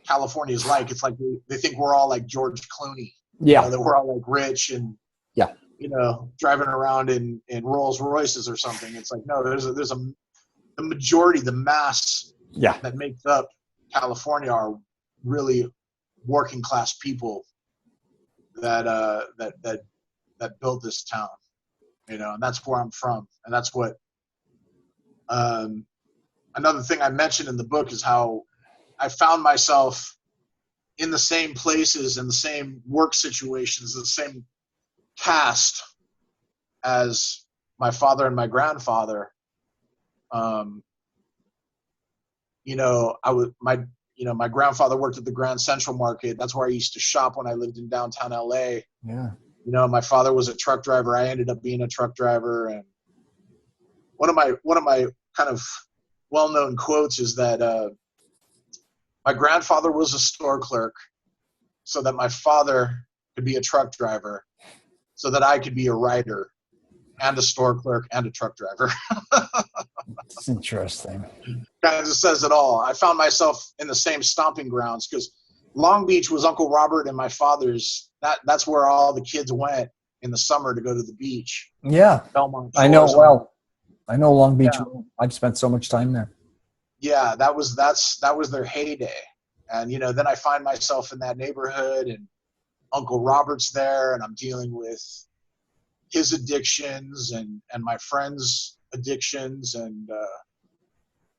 California is like. It's like they think we're all like George Clooney.
Yeah.
You know, that we're all like rich and you know, driving around in Rolls Royces or something. It's like, no, there's the majority, the mass that makes up California are really working class people that built this town, you know, and that's where I'm from. And that's what another thing I mentioned in the book is how I found myself in the same places and the same work situations, the same cast as my father and my grandfather. You know, you know, my grandfather worked at the Grand Central Market. That's where I used to shop when I lived in downtown LA.
Yeah.
You know, my father was a truck driver. I ended up being a truck driver. And one of my kind of well-known quotes is that my grandfather was a store clerk so that my father could be a truck driver, so that I could be a writer and a store clerk and a truck driver.
It's interesting.
Kind of says it all. I found myself in the same stomping grounds because Long Beach was Uncle Robert and my father's. That's where all the kids went in the summer to go to the beach.
Yeah.
Belmont
I know
Shores.
well. I know Long Beach.
Yeah.
Well. I've spent so much time there.
Yeah, that was their heyday. And, you know, then I find myself in that neighborhood and Uncle Robert's there and I'm dealing with his addictions and my friends' addictions. And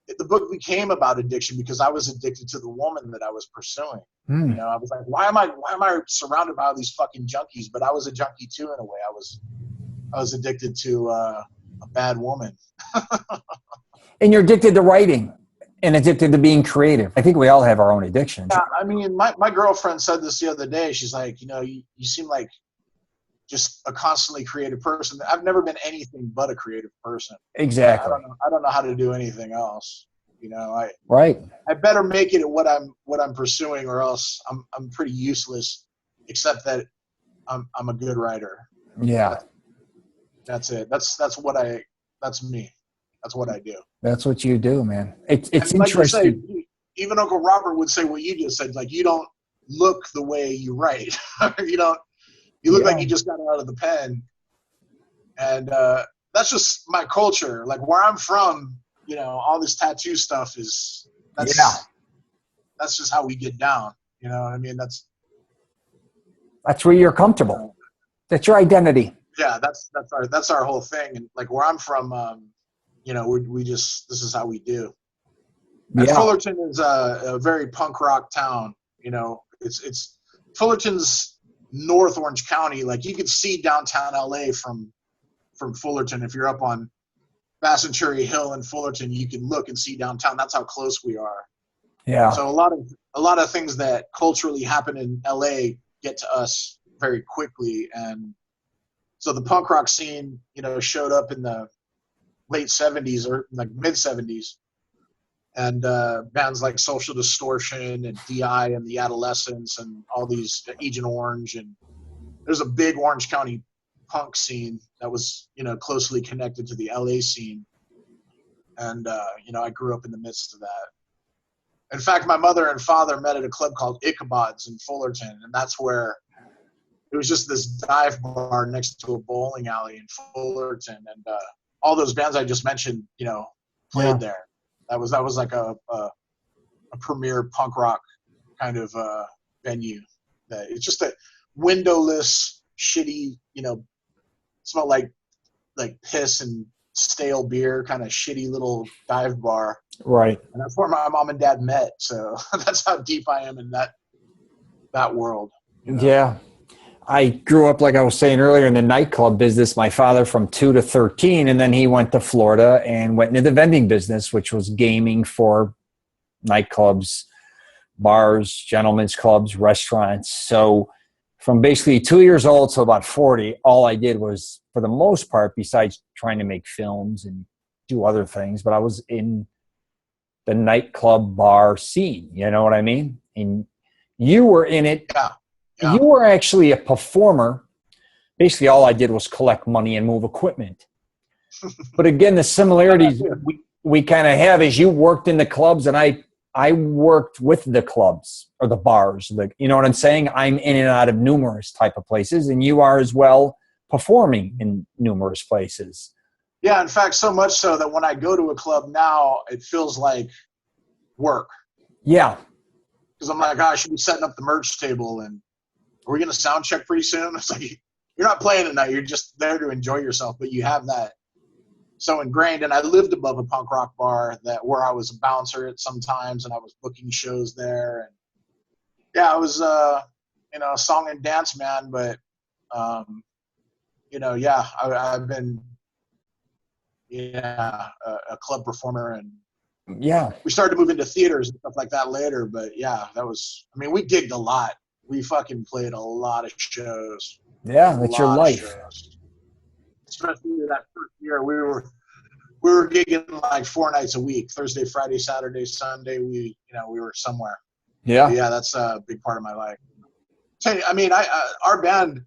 the book became about addiction because I was addicted to the woman that I was pursuing.
Hmm.
You know, I was like, why am I surrounded by all these fucking junkies? But I was a junkie too, in a way. I was addicted to a bad woman.
And you're addicted to writing and addicted to being creative. I think we all have our own addictions.
Yeah, I mean, my girlfriend said this the other day. She's like, you know, you seem like just a constantly creative person. I've never been anything but a creative person.
Exactly.
I don't know how to do anything else. You know,
Right.
I better make it at what I'm pursuing, or else I'm pretty useless. Except that I'm a good writer.
Yeah.
That's it. That's me. That's what I do.
That's what you do, man. It's
like
interesting.
You say, even Uncle Robert would say what you just said. Like, you don't look the way you write. You look like you just got it out of the pen. And that's just my culture. Like, where I'm from, you know, all this tattoo stuff that's just how we get down. You know what I mean? That's
where you're comfortable. That's your identity.
Yeah, that's our whole thing. And like, where I'm from, you know, this is how we do. And Fullerton is a very punk rock town. You know, it's Fullerton's North Orange County. Like, you could see downtown LA from Fullerton. If you're up on Bassenturi Hill in Fullerton, you can look and see downtown. That's how close we are.
Yeah.
So a lot of things that culturally happen in LA get to us very quickly. And so the punk rock scene, you know, showed up in the late 70s or like mid 70s. And bands like Social Distortion and DI and the Adolescents and all these, Agent Orange. And there's a big Orange County punk scene that was, you know, closely connected to the LA scene. And, you know, I grew up in the midst of that. In fact, my mother and father met at a club called Ichabod's in Fullerton. And that's where it was just this dive bar next to a bowling alley in Fullerton. And all those bands I just mentioned, you know, played there. That was like a premier punk rock kind of venue. It's just a windowless, shitty, you know, smell like piss and stale beer, kind of shitty little dive bar.
Right.
And that's where my mom and dad met. So that's how deep I am in that world. You know?
Yeah. I grew up, like I was saying earlier, in the nightclub business. My father from 2 to 13, and then he went to Florida and went into the vending business, which was gaming for nightclubs, bars, gentlemen's clubs, restaurants. So from basically 2 years old to about 40, all I did was, for the most part, besides trying to make films and do other things, but I was in the nightclub bar scene. You know what I mean? And you were in it.
Yeah.
You were actually a performer. Basically, all I did was collect money and move equipment. But again, the similarities we kind of have is you worked in the clubs and I worked with the clubs or the bars. You know what I'm saying? I'm in and out of numerous type of places, and you are as well, performing in numerous places.
Yeah, in fact, so much so that when I go to a club now, it feels like work.
Yeah.
Because I'm like, I should be setting up the merch table, and are we going to sound check pretty soon? It's like, you're not playing tonight. You're just there to enjoy yourself, but you have that so ingrained. And I lived above a punk rock bar where I was a bouncer at sometimes, and I was booking shows there. And yeah, I was, you know, a song and dance man, but, you know, I've been, a club performer and
Yeah.
We started to move into theaters and stuff like that later, but yeah, that was, I mean, we gigged a lot. We fucking played a lot of shows.
Yeah, that's your life.
Especially that first year, we were gigging like 4 nights a week, Thursday, Friday, Saturday, Sunday. We were somewhere.
Yeah.
But yeah, that's a big part of my life. I mean, our band,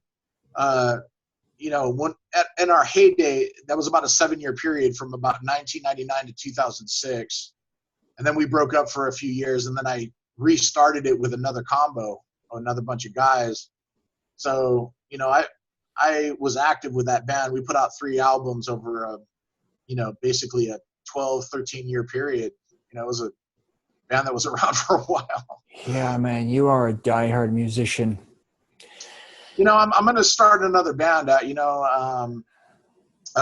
when in our heyday, that was about a 7-year period from about 1999 to 2006. And then we broke up for a few years, and then I restarted it with another combo, another bunch of guys. So, I was active with that band. We put out 3 albums over basically a 12, 13-year period. It was a band that was around for a while.
Yeah, man, you are a diehard musician.
I'm going to start another band. I've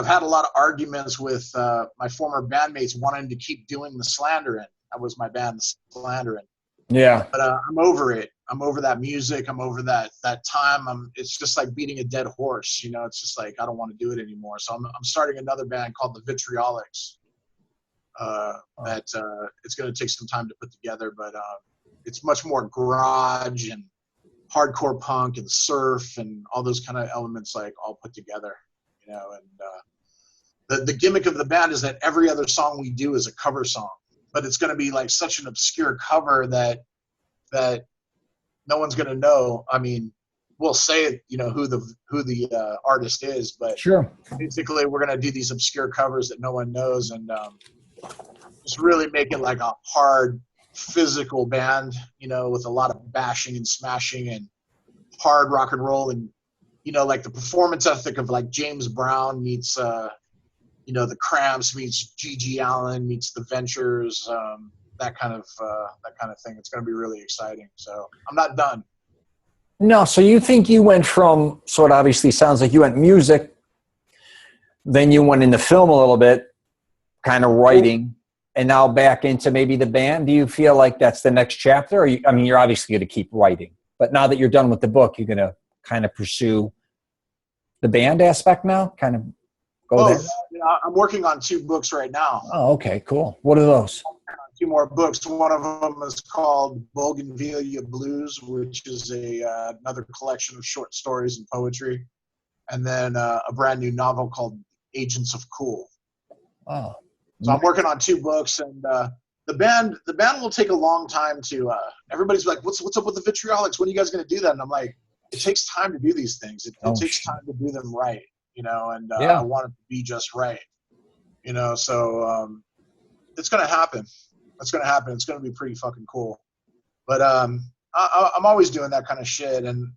had a lot of arguments with my former bandmates wanting to keep doing the Slandering. That was my band, the Slandering.
Yeah.
But I'm over it. I'm over that music. I'm over that time. It's just like beating a dead horse. It's just like I don't want to do it anymore. So I'm starting another band called the Vitriolics. That it's going to take some time to put together, but it's much more garage and hardcore punk and surf and all those kind of elements like all put together. And the gimmick of the band is that every other song we do is a cover song, but it's going to be like such an obscure cover that no one's going to know. I mean, we'll say who the artist is, but
sure,
basically we're going to do these obscure covers that no one knows, and just really make it like a hard physical band, with a lot of bashing and smashing and hard rock and roll, and like the performance ethic of like James Brown meets the Cramps meets G.G. Allen meets the Ventures, that kind of thing. It's going to be really exciting. So I'm not done.
No, so you think you went from, so it obviously sounds like you went music, then you went into film a little bit, kind of writing, and now back into maybe the band. Do you feel like that's the next chapter? Or you're obviously going to keep writing, but now that you're done with the book, you're going to kind of pursue the band aspect now, kind of go there?
I'm working on 2 books right now.
Oh, okay, cool. What are those?
2 more books. One of them is called Bougainvillea Blues, which is another collection of short stories and poetry. And then a brand new novel called Agents of Cool.
Oh.
So I'm working on 2 books, and the band will take a long time to. Everybody's like, "What's up with the Vitriolics? When are you guys going to do that?" And I'm like, "It takes time to do these things. It takes time to do them right, and I want it to be just right, So it's going to happen. It's going to happen. It's going to be pretty fucking cool. But I'm always doing that kind of shit, and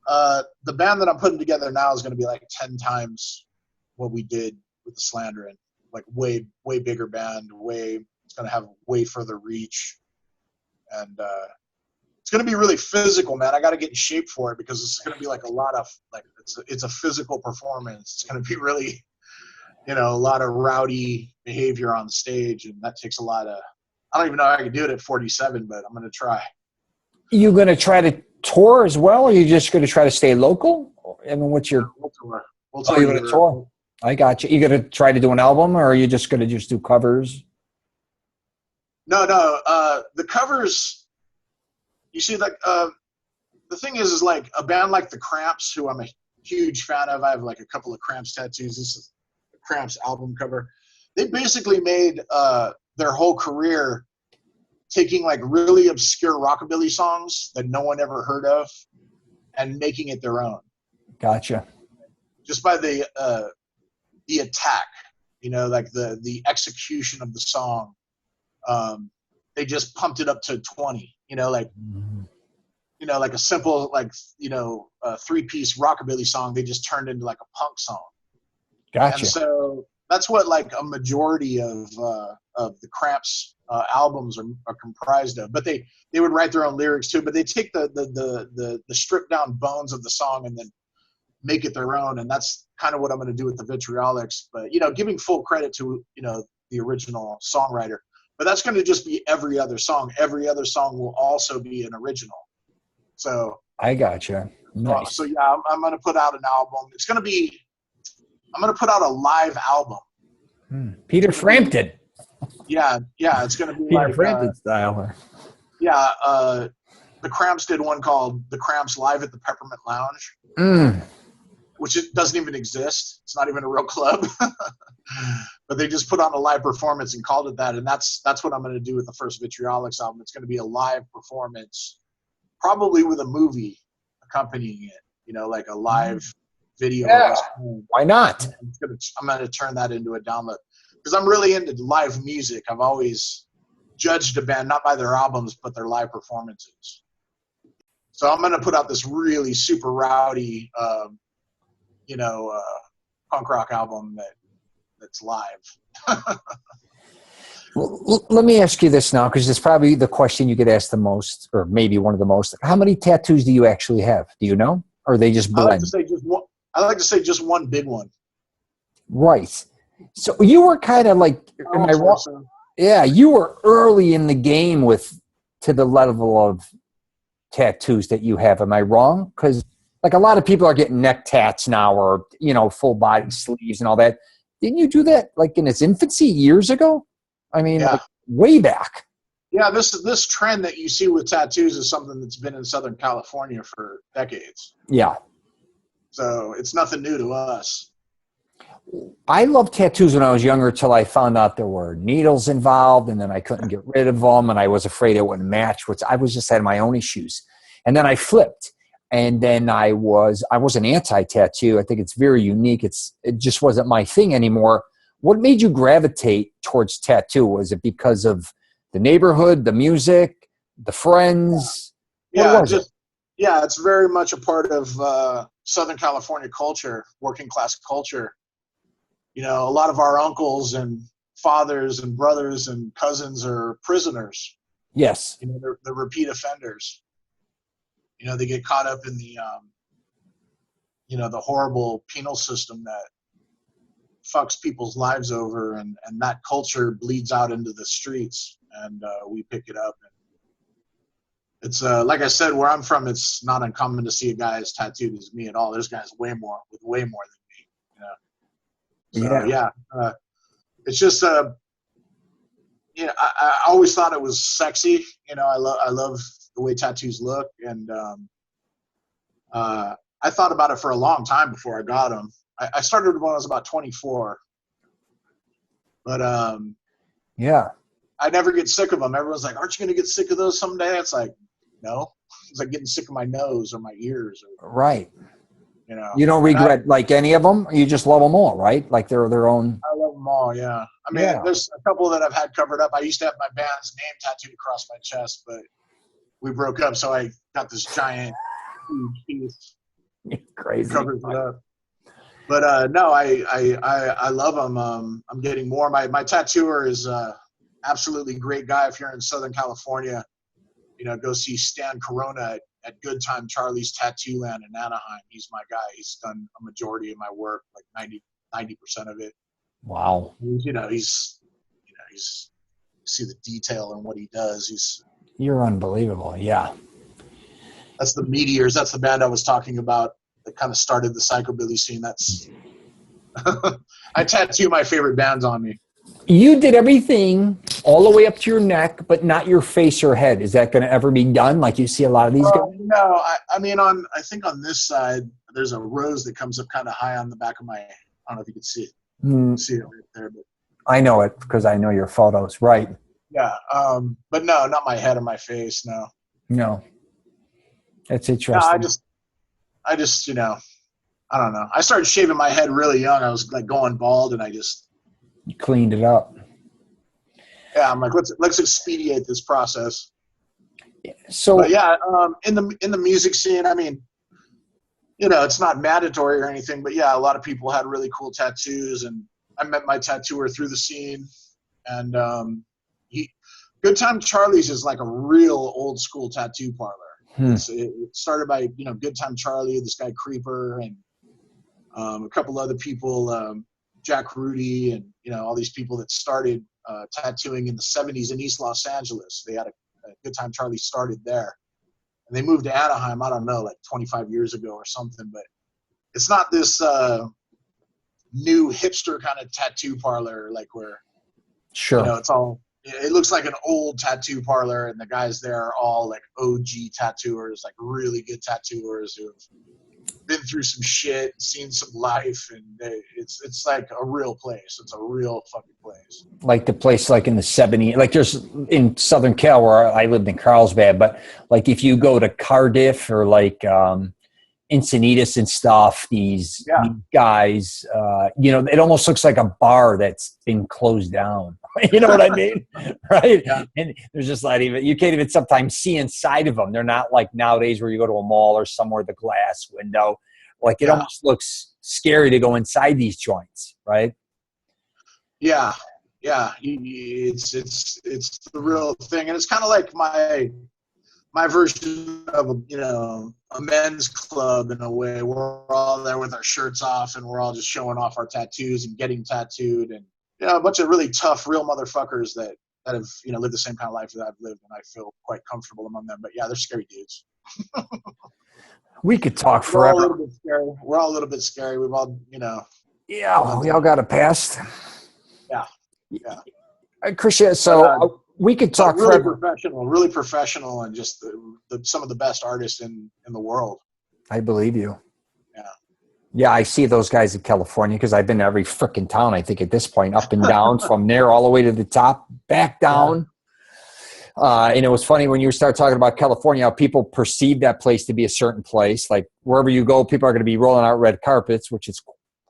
the band that I'm putting together now is going to be like 10 times what we did with the Slandering. Like way bigger band, it's going to have way further reach, and it's going to be really physical, man. I got to get in shape for it because it's going to be like a lot of like it's a physical performance. It's going to be really, a lot of rowdy behavior on stage, and that takes a lot of. I don't even know how I can do it at 47, but I'm going to try.
You going to try to tour as well, or are you just going to try to stay local? I mean, what's your?
We'll tour.
Oh, you're going to tour. I got you. You going to try to do an album, or are you just going to just do covers?
No. The covers, you see, like, the thing is like a band like the Cramps, who I'm a huge fan of. I have like a couple of Cramps tattoos. This is the Cramps album cover. They basically made their whole career taking like really obscure rockabilly songs that no one ever heard of and making it their own.
Gotcha.
Just by the attack, like the execution of the song. They just pumped it up to 20, like a simple, like, 3-piece rockabilly song. They just turned into like a punk song.
Gotcha.
And so that's what like a majority of the Cramps albums are comprised of. But they would write their own lyrics too. But they take the stripped down bones of the song and then make it their own, and that's kind of what I'm going to do with the Vitriolics. But giving full credit to the original songwriter. But that's going to just be every other song. Every other song will also be an original. So
I gotcha. Nice.
So yeah, I'm going to put out an album. I'm going to put out a live album.
Peter Frampton.
Yeah, it's going to be
Peter
like,
Frampton style. Or,
yeah, the Cramps did one called The Cramps Live at the Peppermint Lounge,
mm,
which it doesn't even exist. It's not even a real club. But they just put on a live performance and called it that. And that's what I'm going to do with the first Vitriolics album. It's going to be a live performance, probably with a movie accompanying it, you know, like a live video of
yeah,
us playing.
why not?
I'm going to turn that into a download because I'm really into live music. I've always judged a band not by their albums, but their live performances. So I'm going to put out this really super rowdy, punk rock album that's live.
Well, let me ask you this now, because it's probably the question you get asked the most, or maybe one of the most. How many tattoos do you actually have? Do you know? Or are they just blend?
I like to say just one big one.
Right. So you were kind of like, am I wrong?
So.
Yeah, you were early in the game to the level of tattoos that you have. Am I wrong? Because like a lot of people are getting neck tats now, or, you know, full body sleeves and all that. Didn't you do that like in its infancy years ago? I mean,
yeah.
Like way back.
Yeah, this trend that you see with tattoos is something that's been in Southern California for decades.
Yeah.
So it's nothing new to us.
I loved tattoos when I was younger till I found out there were needles involved, and then I couldn't get rid of them, and I was afraid it wouldn't match, which I was just had my own issues. And then I flipped, and then I was an anti-tattoo. I think it's very unique. It just wasn't my thing anymore. What made you gravitate towards tattoo? Was it because of the neighborhood, the music, the friends?
Yeah, it's very much a part of Southern California culture, working class culture. You know, a lot of our uncles and fathers and brothers and cousins are prisoners.
Yes.
You know, they're repeat offenders. You know, they get caught up in the, the horrible penal system that fucks people's lives over, and that culture bleeds out into the streets, and we pick it up. And it's like I said, where I'm from, it's not uncommon to see a guy as tattooed as me at all. There's guys with way more than me. You know. So it's just I always thought it was sexy. You know, I love the way tattoos look, and I thought about it for a long time before I got them. I started when I was about 24, but I never get sick of them. Everyone's like, "Aren't you going to get sick of those someday?" It's like, no. It's like getting sick of my nose or my ears.
Right.
You know,
you don't regret like any of them. You just love them all, right? Like they're their own.
I love them all. Yeah. I mean, there's a couple that I've had covered up. I used to have my band's name tattooed across my chest, but we broke up, so I got this giant huge piece.
Crazy.
Covers it up. But no, I love them. I'm getting more. My tattooer is absolutely great guy. If you're in Southern California, you know, go see Stan Corona at Good Time Charlie's Tattoo Land in Anaheim. He's my guy. He's done a majority of my work, like 90% of it.
Wow.
You see the detail in what he does.
You're unbelievable. Yeah.
That's the Meteors. That's the band I was talking about that kind of started the psychobilly scene. That's I tattoo my favorite bands on me.
You did everything all the way up to your neck, but not your face or head. Is that going to ever be done? Like you see a lot of these guys?
No, I mean, I think on this side, there's a rose that comes up kind of high on the back of my, I don't know if you can see it. See it right there. But
I know it because I know your photos. Right.
Yeah. But no, not my head or my face. No.
No. That's interesting.
No, I just, I don't know. I started shaving my head really young. I was like going bald, and
you cleaned it up.
Yeah, I'm like, let's expedite this process.
So,
but yeah, in the music scene, I mean, it's not mandatory or anything, but yeah, a lot of people had really cool tattoos, and I met my tattooer through the scene, and Good Time Charlie's is like a real old school tattoo parlor. It started by Good Time Charlie, this guy Creeper, and a couple other people, Jack Rudy, and all these people that started tattooing in the 70s in East Los Angeles. They had a Good Time Charlie started there, and they moved to Anaheim, I don't know, like 25 years ago or something. But it's not this new hipster kind of tattoo parlor like where
Sure.
You know, it looks like an old tattoo parlor, and the guys there are all like OG tattooers, like really good tattooers who've been through some shit, seen some life, and it's like a real place. It's a real fucking place.
Like the place like in the 70s, like there's in Southern Cal where I lived in Carlsbad, but like if you go to Cardiff or like Encinitas and stuff, these guys, you know, it almost looks like a bar that's been closed down. You know what I mean? Right?
Yeah.
And there's just not even, you can't even sometimes see inside of them. They're not like nowadays where you go to a mall or somewhere with a glass window. Like it almost looks scary to go inside these joints, right?
Yeah. Yeah. It's the real thing. And it's kind of like my version of a men's club in a way. We're all there with our shirts off and we're all just showing off our tattoos and getting tattooed, and a bunch of really tough, real motherfuckers that have lived the same kind of life that I've lived, and I feel quite comfortable among them. But yeah, they're scary dudes.
We could talk forever.
We're all a little bit scary. We're all a little bit scary. We've all
Yeah, we all got a past.
Yeah.
Christian, so we could talk
really
forever.
Really professional, and just some of the best artists in the world.
I believe you.
Yeah.
Yeah, I see those guys in California because I've been to every freaking town, I think, at this point, up and down, from there all the way to the top, back down. Yeah. And it was funny when you start talking about California, how people perceive that place to be a certain place. Like wherever you go, people are going to be rolling out red carpets, which is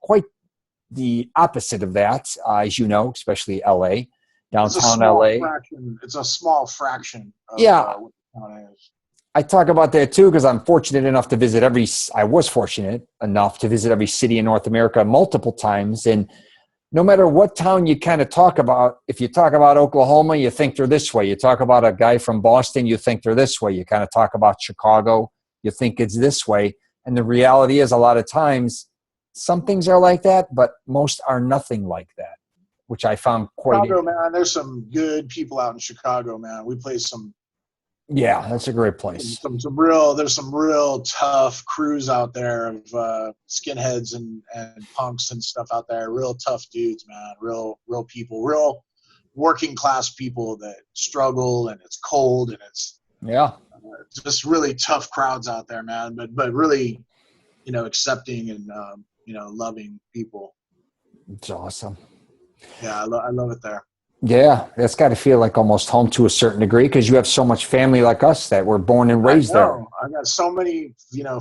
quite the opposite of that, as you know, especially L.A., downtown L.A.
It's a small fraction of what the town is.
I talk about that too because I'm fortunate enough to visit I was fortunate enough to visit every city in North America multiple times. And no matter what town you kind of talk about, if you talk about Oklahoma, you think they're this way. You talk about a guy from Boston, you think they're this way. You kind of talk about Chicago, you think it's this way. And the reality is a lot of times some things are like that, but most are nothing like that, which I found quite
Chicago, man, there's some good people out in Chicago, man. We play some.
Yeah, that's a great place.
There's some real tough crews out there of skinheads and punks and stuff out there. Real tough dudes, man. Real people. Real working class people that struggle, and it's cold, and it's just really tough crowds out there, man. But really, accepting and loving people.
It's awesome.
Yeah, I love it there.
Yeah, that's got to feel like almost home to a certain degree because you have so much family like us that were born and raised there.
I got so many,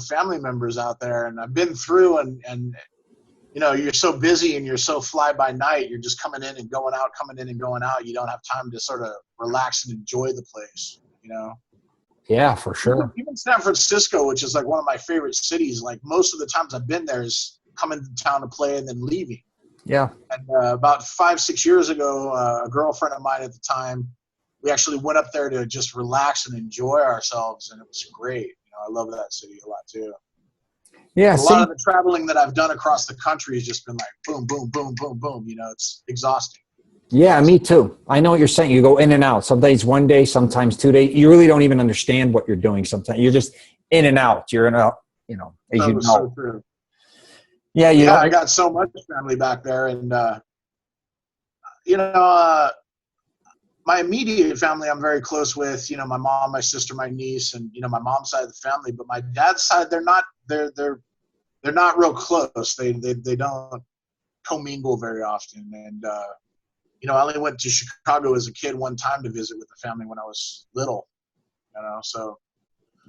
family members out there, and I've been through, and you're so busy and you're so fly by night. You're just coming in and going out, coming in and going out. You don't have time to sort of relax and enjoy the place,
Yeah, for sure.
Even San Francisco, which is like one of my favorite cities, like most of the times I've been there is coming to town to play and then leaving.
Yeah.
And about 5-6 years ago, a girlfriend of mine at the time, we actually went up there to just relax and enjoy ourselves, and it was great. I love that city a lot too.
Yeah,
a lot of the traveling that I've done across the country has just been like boom, boom, boom, boom, boom. It's exhausting.
Yeah, me too. I know what you're saying. You go in and out. Some days 1 day, sometimes 2 days. You really don't even understand what you're doing sometimes. You're just in and out. You're in and out, as you know.
So true.
Yeah,
I got so much family back there, and my immediate family I'm very close with. My mom, my sister, my niece, and my mom's side of the family. But my dad's side, they're not real close. They don't commingle very often. And I only went to Chicago as a kid one time to visit with the family when I was little. So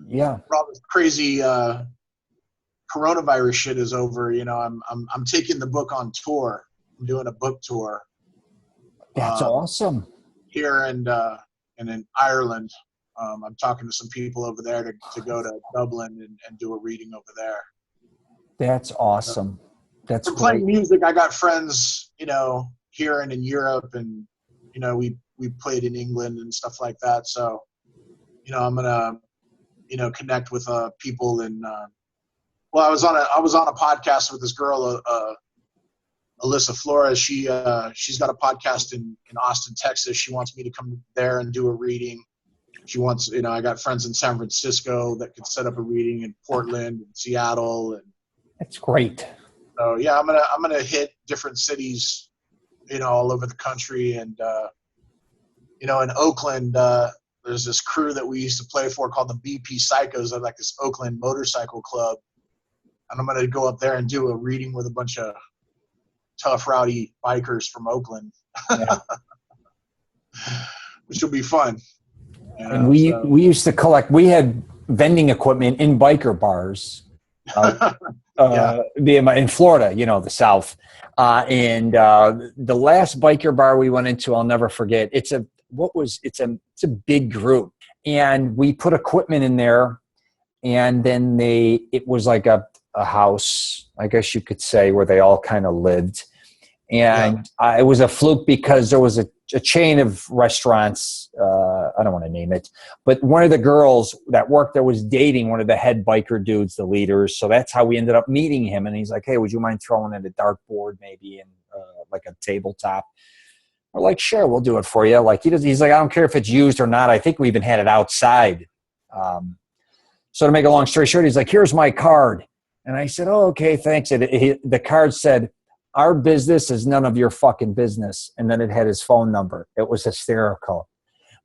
yeah,
for all this crazy coronavirus shit is over, I'm taking the book on tour. I'm doing a book tour.
That's awesome.
Here and in Ireland. I'm talking to some people over there to go to Dublin and do a reading over there.
That's awesome. That's great.
Playing music, I got friends, here and in Europe, and we played in England and stuff like that. So, I'm gonna, connect with people in. I was on a podcast with this girl, Alyssa Flores. She's got a podcast in Austin, Texas. She wants me to come there and do a reading. She wants, I got friends in San Francisco that could set up a reading in Portland and Seattle, and
that's great.
so yeah, I'm gonna hit different cities you know, all over the country. And, you know, in Oakland, there's this crew that we used to play for called the BP Psychos. They're like this Oakland motorcycle club. And I'm going to go up there and do a reading with a bunch of tough, rowdy bikers from Oakland,
Yeah.
which will be fun. You know,
And we used to collect. We had vending equipment in biker bars, in Florida, you know, the South. And the last biker bar we went into, I'll never forget. It's a big group, and we put equipment in there, and then it was like a house, I guess you could say, where they all kind of lived. And it was a fluke because there was a chain of restaurants. I don't want to name it, but one of the girls that worked there was dating one of the head biker dudes, the leaders. So that's how we ended up meeting him. And he's like, "Hey, would you mind throwing in a dartboard, maybe in like a tabletop?" We're like, "Sure, we'll do it for you." Like he's like, "I don't care if it's used or not." I think we even had it outside. So to make a long story short, he's like, "Here's my card." And I said, "Oh, okay, thanks." The card said, "Our business is none of your fucking business." And then it had his phone number. It was hysterical.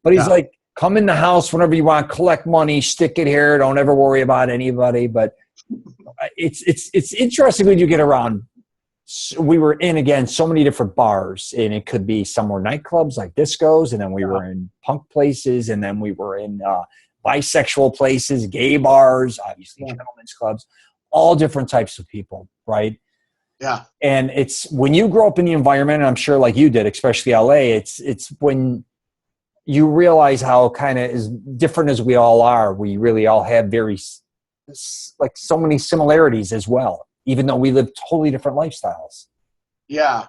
But he's like, "Come in the house whenever you want, collect money, stick it here. Don't ever worry about anybody." But it's interesting when you get around. We were in, again, so many different bars, and it could be some were nightclubs like discos, and then we were in punk places, and then we were in bisexual places, gay bars, obviously gentlemen's clubs, all different types of people, right?
Yeah.
And it's when you grow up in the environment, and I'm sure like you did, especially LA, it's when you realize how kind of as different as we all are, we really all have like so many similarities as well, even though we live totally different lifestyles.
Yeah.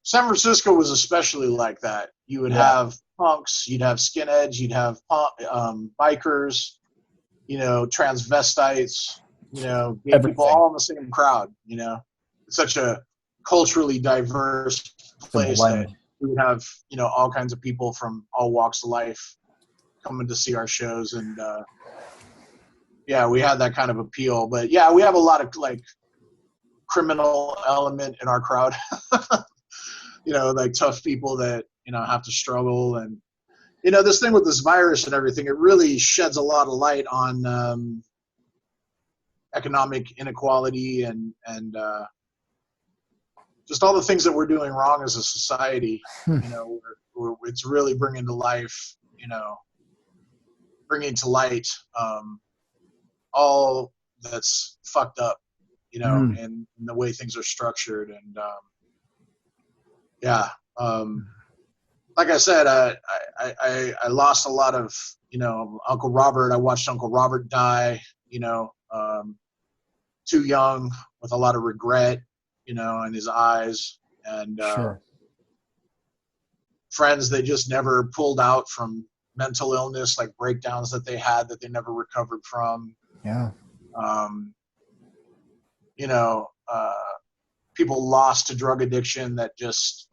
San Francisco was especially like that. You would have punks, you'd have skinheads, you'd have bikers, you know, transvestites, you know, gay people, all in the same crowd, you know. It's such a culturally diverse place that we would have, you know, all kinds of people from all walks of life coming to see our shows. And, we had that kind of appeal. But, we have a lot of, like, criminal element in our crowd. You know, like tough people that, you know, have to struggle. And, you know, this thing with this virus and everything, it really sheds a lot of light on economic inequality and just all the things that we're doing wrong as a society. You know, it's really bringing to life, you know, bringing to light all that's fucked up, you know, and the way things are structured. And like I said, I lost a lot of, you know, Uncle Robert. I watched Uncle Robert die, you know, too young, with a lot of regret, you know, in his eyes. And friends that just never pulled out from mental illness, like breakdowns that they had that they never recovered from.
Yeah.
You know, people lost to drug addiction that just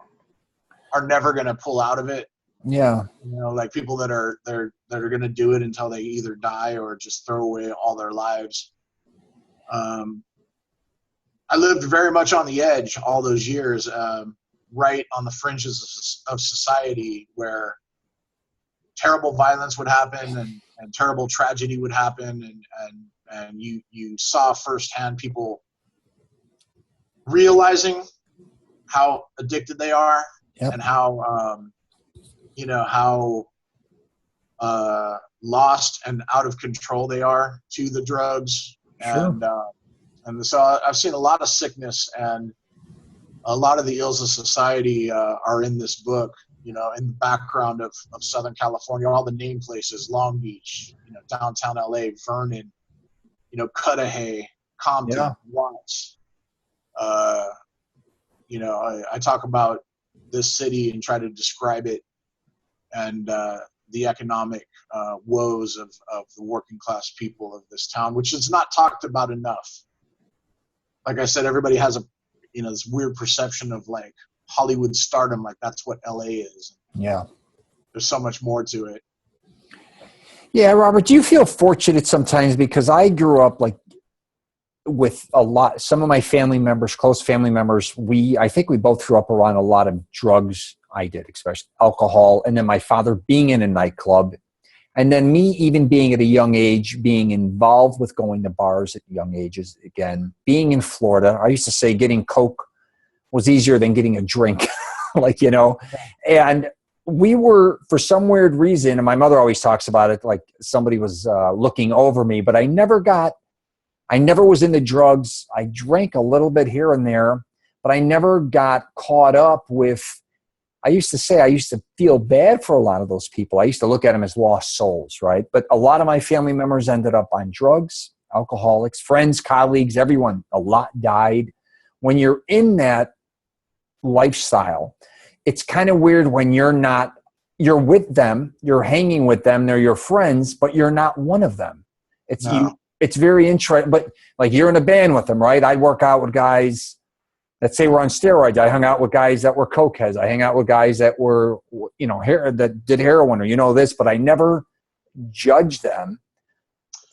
are never going to pull out of it.
Yeah.
You know, like people that are going to do it until they either die or just throw away all their lives. I lived very much on the edge all those years, right on the fringes of society, where terrible violence would happen and terrible tragedy would happen. And you saw firsthand people realizing how addicted they are. Yep. And how, you know, how lost and out of control they are to the drugs. Sure. And so I've seen a lot of sickness, and a lot of the ills of society are in this book, you know, in the background of Southern California, all the name places, Long Beach, you know, downtown LA, Vernon, you know, Cudahy, Compton, Watts. You know, I talk about this city and try to describe it, and the economic woes of the working class people of this town, which is not talked about enough. Like I said, everybody has you know, this weird perception of like Hollywood stardom, like that's what LA is.
Yeah.
There's so much more to it.
Yeah, Robert, do you feel fortunate sometimes? Because I grew up like with some of my family members, close family members, I think we both grew up around a lot of drugs. I did, especially alcohol. And then my father being in a nightclub. And then me even being at a young age, being involved with going to bars at young ages again, being in Florida. I used to say getting Coke was easier than getting a drink, like, you know. And we were, for some weird reason, and my mother always talks about it, like somebody was looking over me, but I never was into drugs. I drank a little bit here and there, but I never got caught up with, I used to feel bad for a lot of those people. I used to look at them as lost souls, right? But a lot of my family members ended up on drugs, alcoholics, friends, colleagues, everyone, a lot died. When you're in that lifestyle, it's kind of weird when you're with them, you're hanging with them, they're your friends, but you're not one of them. It's very interesting, but like you're in a band with them, right? I'd work out with guys, let's say we're on steroids. I hung out with guys that were cokeheads. I hang out with guys that were, you know, that did heroin or, you know, this, but I never judged them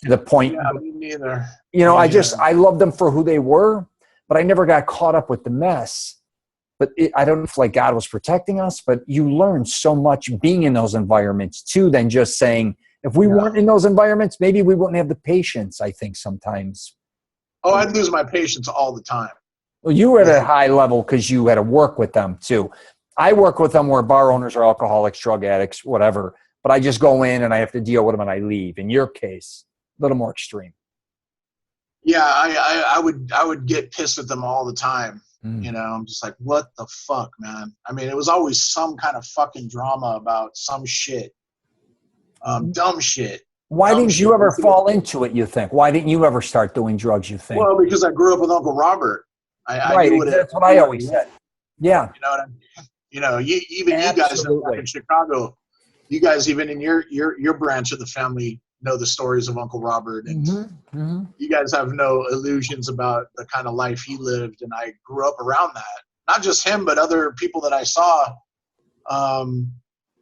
to the point.
Yeah, me neither.
You know, I loved them for who they were, but I never got caught up with the mess. But I don't know if like God was protecting us, but you learn so much being in those environments too, than just saying, if we weren't in those environments, maybe we wouldn't have the patience, I think sometimes.
Oh, I'd lose my patience all the time.
Well, you were at a high level because you had to work with them too. I work with them where bar owners are alcoholics, drug addicts, whatever. But I just go in and I have to deal with them and I leave. In your case, a little more extreme.
Yeah, I would get pissed at them all the time. You know, I'm just like, what the fuck, man? I mean, it was always some kind of fucking drama about some shit. Dumb shit.
Why didn't you ever fall into it, you think? Why didn't you ever start doing drugs, you think?
Well, because I grew up with Uncle Robert. I knew
that's what I always said. Yeah.
You know what I mean? You know, you guys know back in Chicago, you guys even in your branch of the family know the stories of Uncle Robert, and you guys have no illusions about the kind of life he lived. And I grew up around that. Not just him, but other people that I saw.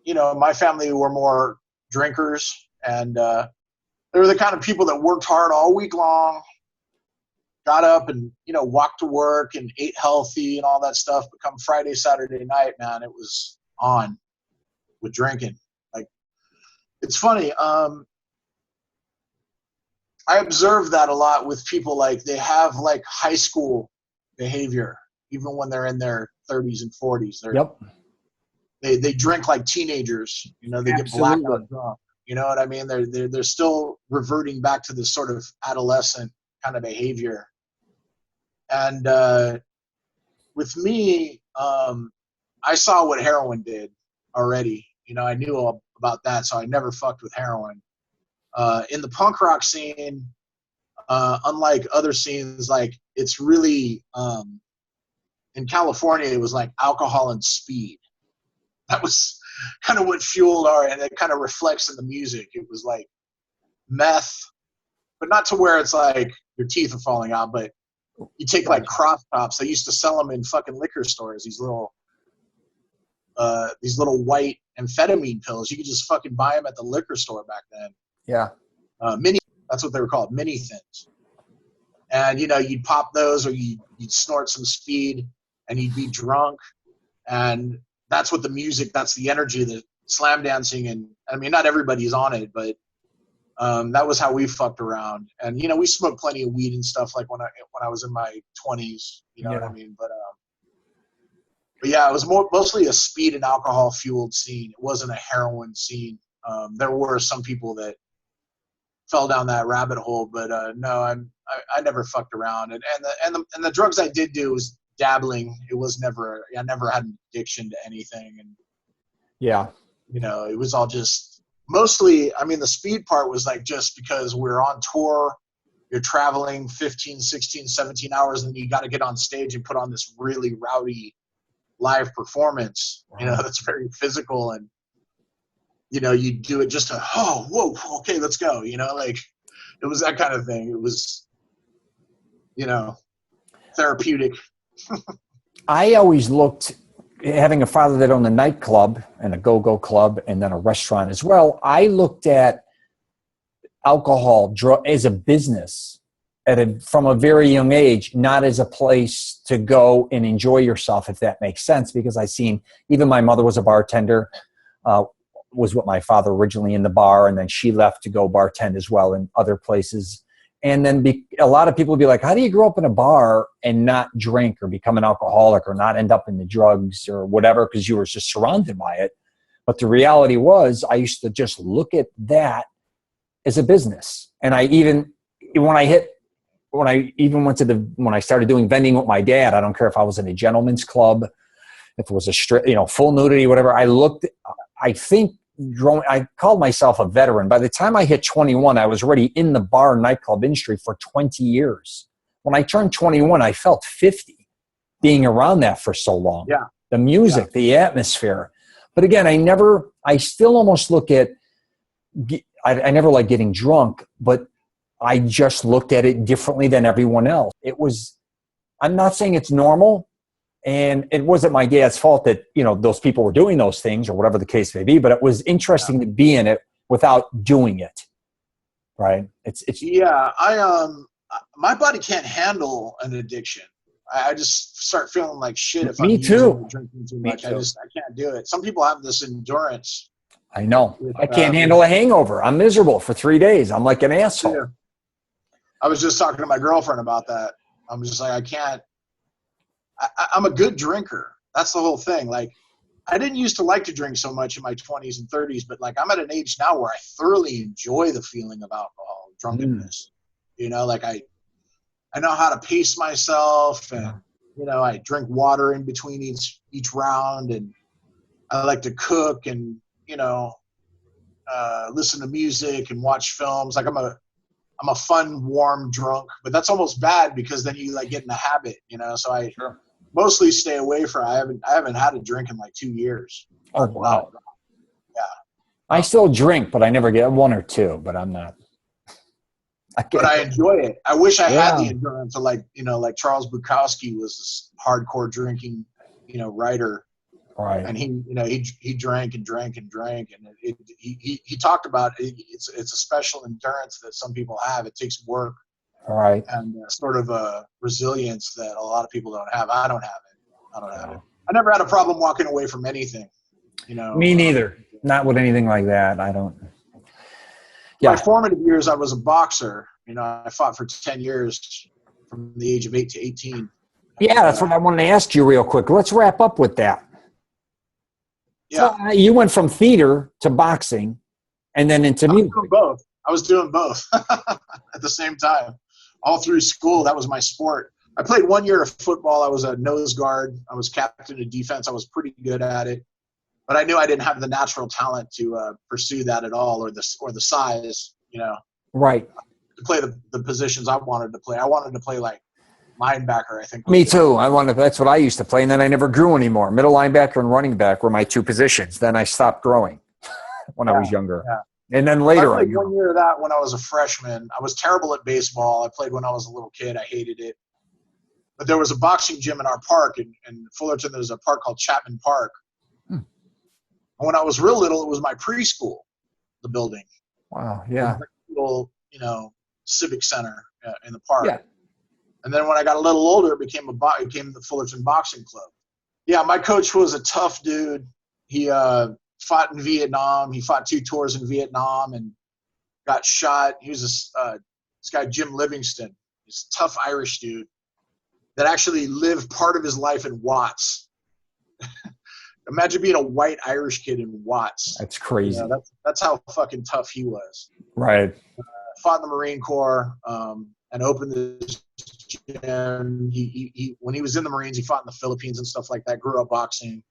You know, my family were more drinkers, and they were the kind of people that worked hard all week long, got up and, you know, walked to work and ate healthy and all that stuff. But come Friday, Saturday night, man, it was on with drinking. Like, it's funny. I observe that a lot with people. Like, they have like high school behavior, even when they're in their 30s and 40s. They drink like teenagers. You know, they get blackout drunk. You know what I mean? They're still reverting back to this sort of adolescent kind of behavior. And with me, I saw what heroin did already. You know, I knew about that, so I never fucked with heroin. In the punk rock scene, unlike other scenes, like, it's really in California, it was like alcohol and speed. That was kind of what fueled and it kind of reflects in the music. It was like meth, but not to where it's like your teeth are falling out, but you take like crop tops. They used to sell them in fucking liquor stores, these little white amphetamine pills. You could just fucking buy them at the liquor store back then.
Yeah.
Mini, that's what they were called, mini thins. And, you know, you'd pop those, or you'd snort some speed, and you'd be drunk. And that's what the music, that's the energy, the slam dancing. And I mean, not everybody's on it, but that was how we fucked around. And, you know, we smoked plenty of weed and stuff, like when I was in my 20s, you know what I mean? But yeah, it was mostly a speed and alcohol fueled scene. It wasn't a heroin scene. There were some people that fell down that rabbit hole, but no, I never fucked around. And the drugs I did do was dabbling. It was I never had an addiction to anything. And
yeah,
you know, it was all just mostly, I mean, the speed part was like just because we're on tour, you're traveling 15, 16, 17 hours, and you got to get on stage and put on this really rowdy live performance, you know, that's very physical. And, you know, you do it just to, oh, whoa, okay, let's go. You know, like, it was that kind of thing. It was, you know, therapeutic.
I always looked, having a father that owned a nightclub and a go-go club and then a restaurant as well, I looked at alcohol as a business. from a very young age, not as a place to go and enjoy yourself, if that makes sense, because I seen, even my mother was a bartender, was with my father originally in the bar, and then she left to go bartend as well in other places. And then a lot of people would be like, how do you grow up in a bar and not drink or become an alcoholic or not end up in the drugs or whatever, because you were just surrounded by it. But the reality was, I used to just look at that as a business. And when I started doing vending with my dad, I don't care if I was in a gentleman's club, if it was a full nudity, whatever. I called myself a veteran. By the time I hit 21, I was already in the bar and nightclub industry for 20 years. When I turned 21, I felt 50 being around that for so long.
Yeah.
The music, the atmosphere. But again, I still almost look at, I never like getting drunk, but I just looked at it differently than everyone else. I'm not saying it's normal, and it wasn't my dad's fault that, those people were doing those things or whatever the case may be, but it was interesting to be in it without doing it. Right.
My body can't handle an addiction. I just start feeling like shit if
Me
I'm
too.
drinking too much. I can't do it. Some people have this endurance.
I know. I can't handle a hangover. I'm miserable for 3 days. I'm like an asshole.
Yeah. I was just talking to my girlfriend about that. I'm just like, I can't. I'm a good drinker. That's the whole thing. Like, I didn't used to like to drink so much in my 20s and 30s, but like I'm at an age now where I thoroughly enjoy the feeling of alcohol, drunkenness. Like I know how to pace myself, and I drink water in between each round, and I like to cook and listen to music and watch films. Like I'm a fun, warm drunk, but that's almost bad because then you like get in a habit, So I mostly stay away from. I haven't had a drink in like 2 years.
Oh wow!
Yeah,
I still drink, but I never get one or two. But I'm not.
But I enjoy it. I wish I had the endurance of like Charles Bukowski was this hardcore drinking, writer.
Right.
And he drank and drank and drank, and he talked about it's a special endurance that some people have. It takes work,
right,
and sort of a resilience that a lot of people don't have. I don't have it. I never had a problem walking away from anything.
Me neither. Not with anything like that. I don't. Yeah.
My formative years, I was a boxer. I fought for 10 years from the age of 8 to 18.
Yeah, that's what I wanted to ask you real quick. Let's wrap up with that.
Yeah.
So you went from theater to boxing and then into music.
I was doing both at the same time. All through school, that was my sport. I played 1 year of football. I was a nose guard. I was captain of defense. I was pretty good at it. But I knew I didn't have the natural talent to pursue that at all, or the size,
Right.
to play the positions I wanted to play. I wanted to play like linebacker, I think.
Me too. That's what I used to play, and then I never grew anymore. Middle linebacker and running back were my two positions. Then I stopped growing when I was younger. Yeah. And then later
I played 1 year of that when I was a freshman. I was terrible at baseball. I played when I was a little kid. I hated it. But there was a boxing gym in our park in Fullerton. There was a park called Chapman Park. And when I was real little, it was my preschool, the building.
Wow, yeah.
Little, civic center in the park.
Yeah.
And then when I got a little older, it became the Fullerton Boxing Club. Yeah, my coach was a tough dude. He fought in Vietnam. He fought 2 tours in Vietnam and got shot. He was this guy, Jim Livingston, this tough Irish dude that actually lived part of his life in Watts. Imagine being a white Irish kid in Watts.
That's crazy.
That's how fucking tough he was.
Right.
Fought in the Marine Corps and opened this gym. He when he was in the Marines, he fought in the Philippines and stuff like that. Grew up boxing,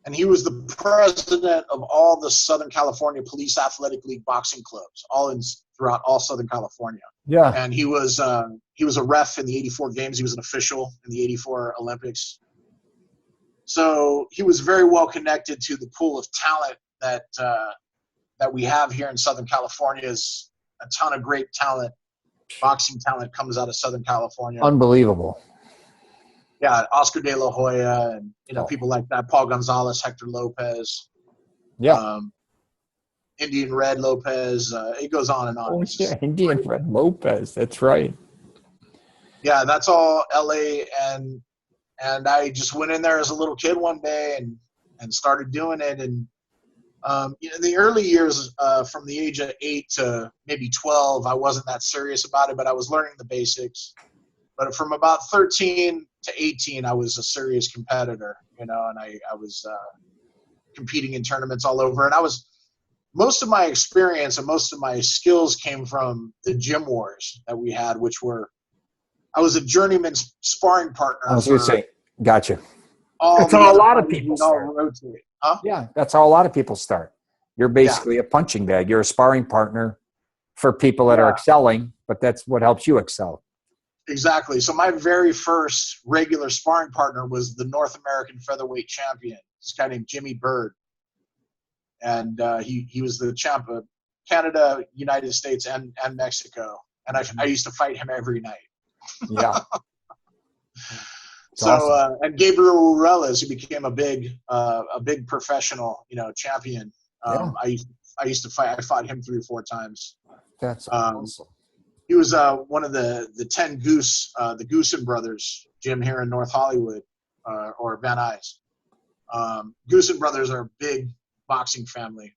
and he was the president of all the Southern California Police Athletic League boxing clubs, throughout all Southern California.
Yeah.
And he was a ref in the '84 games. He was an official in the '84 Olympics. So he was very well connected to the pool of talent that we have here in Southern California. Is a ton of great talent, boxing talent comes out of Southern California.
Unbelievable.
Yeah, Oscar De La Hoya and people like that, Paul Gonzalez, Hector Lopez.
Yeah.
Indian Red Lopez. It goes on and on.
Oh, yeah, Indian Red Lopez. That's right.
Yeah, that's all LA, and I just went in there as a little kid one day and started doing it. And in the early years, from the age of 8 to maybe 12, I wasn't that serious about it, but I was learning the basics. But from about 13 to 18, I was a serious competitor, and I was competing in tournaments all over. And most of my experience and most of my skills came from the gym wars that we had, I was a journeyman sparring partner.
I was going to say, gotcha.
That's
how a lot of people start.
Rotate. Huh?
Yeah, that's how a lot of people start. You're basically a punching bag. You're a sparring partner for people that are excelling, but that's what helps you excel.
Exactly. So my very first regular sparring partner was the North American Featherweight Champion, this guy named Jimmy Byrd. And he was the champ of Canada, United States, and Mexico. And I used to fight him every night.
Yeah.
So awesome. And Gabriel Ruelas, who became a big professional, champion. I used to fight. I fought him 3 or 4 times.
That's awesome.
He was one of the 10 Goose, the Goosen brothers, Jim here in North Hollywood, or Van Nuys. Goosen brothers are a big boxing family,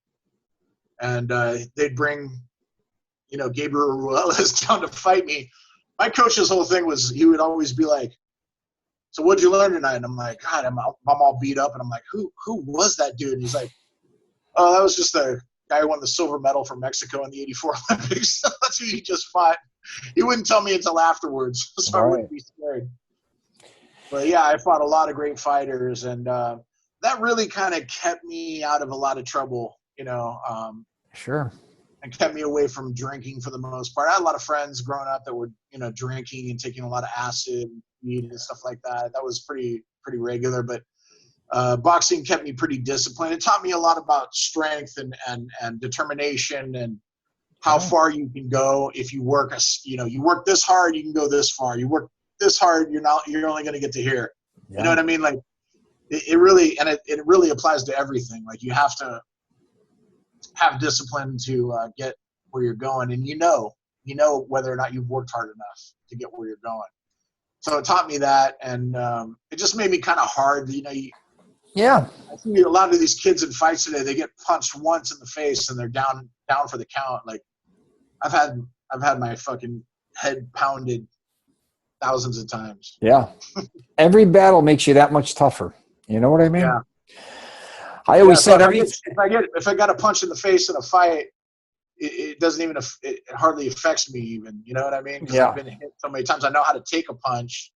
and they'd bring, Gabriel Ruelas down to fight me. My coach's whole thing was he would always be like, "So what'd you learn tonight?" And I'm like, "God, I'm all beat up." And I'm like, "Who was that dude?" And he's like, "Oh, that was just the guy who won the silver medal for Mexico in the '84 Olympics." That's who he just fought. He wouldn't tell me until afterwards, so I wouldn't be scared. But yeah, I fought a lot of great fighters, and that really kind of kept me out of a lot of trouble,
Sure.
And kept me away from drinking for the most part. I had a lot of friends growing up that were, drinking and taking a lot of acid, weed, and stuff like that. That was pretty regular, but boxing kept me pretty disciplined. It taught me a lot about strength and determination and how far you can go if you work. You work this hard, you can go this far. You work this hard, you're only going to get to here. Yeah. You know what I mean? Like it really applies to everything. Like you have to have discipline to get where you're going, and whether or not you've worked hard enough to get where you're going. So it taught me that, and it just made me kind of hard.
Yeah.
I see a lot of these kids in fights today. They get punched once in the face and they're down for the count. Like I've had my fucking head pounded thousands of times.
Yeah. Every battle makes you that much tougher. You know what I mean?
Yeah.
I always said
if I got a punch in the face in a fight, it doesn't even it hardly affects me even. You know what I mean? Because I've been hit so many times. I know how to take a punch.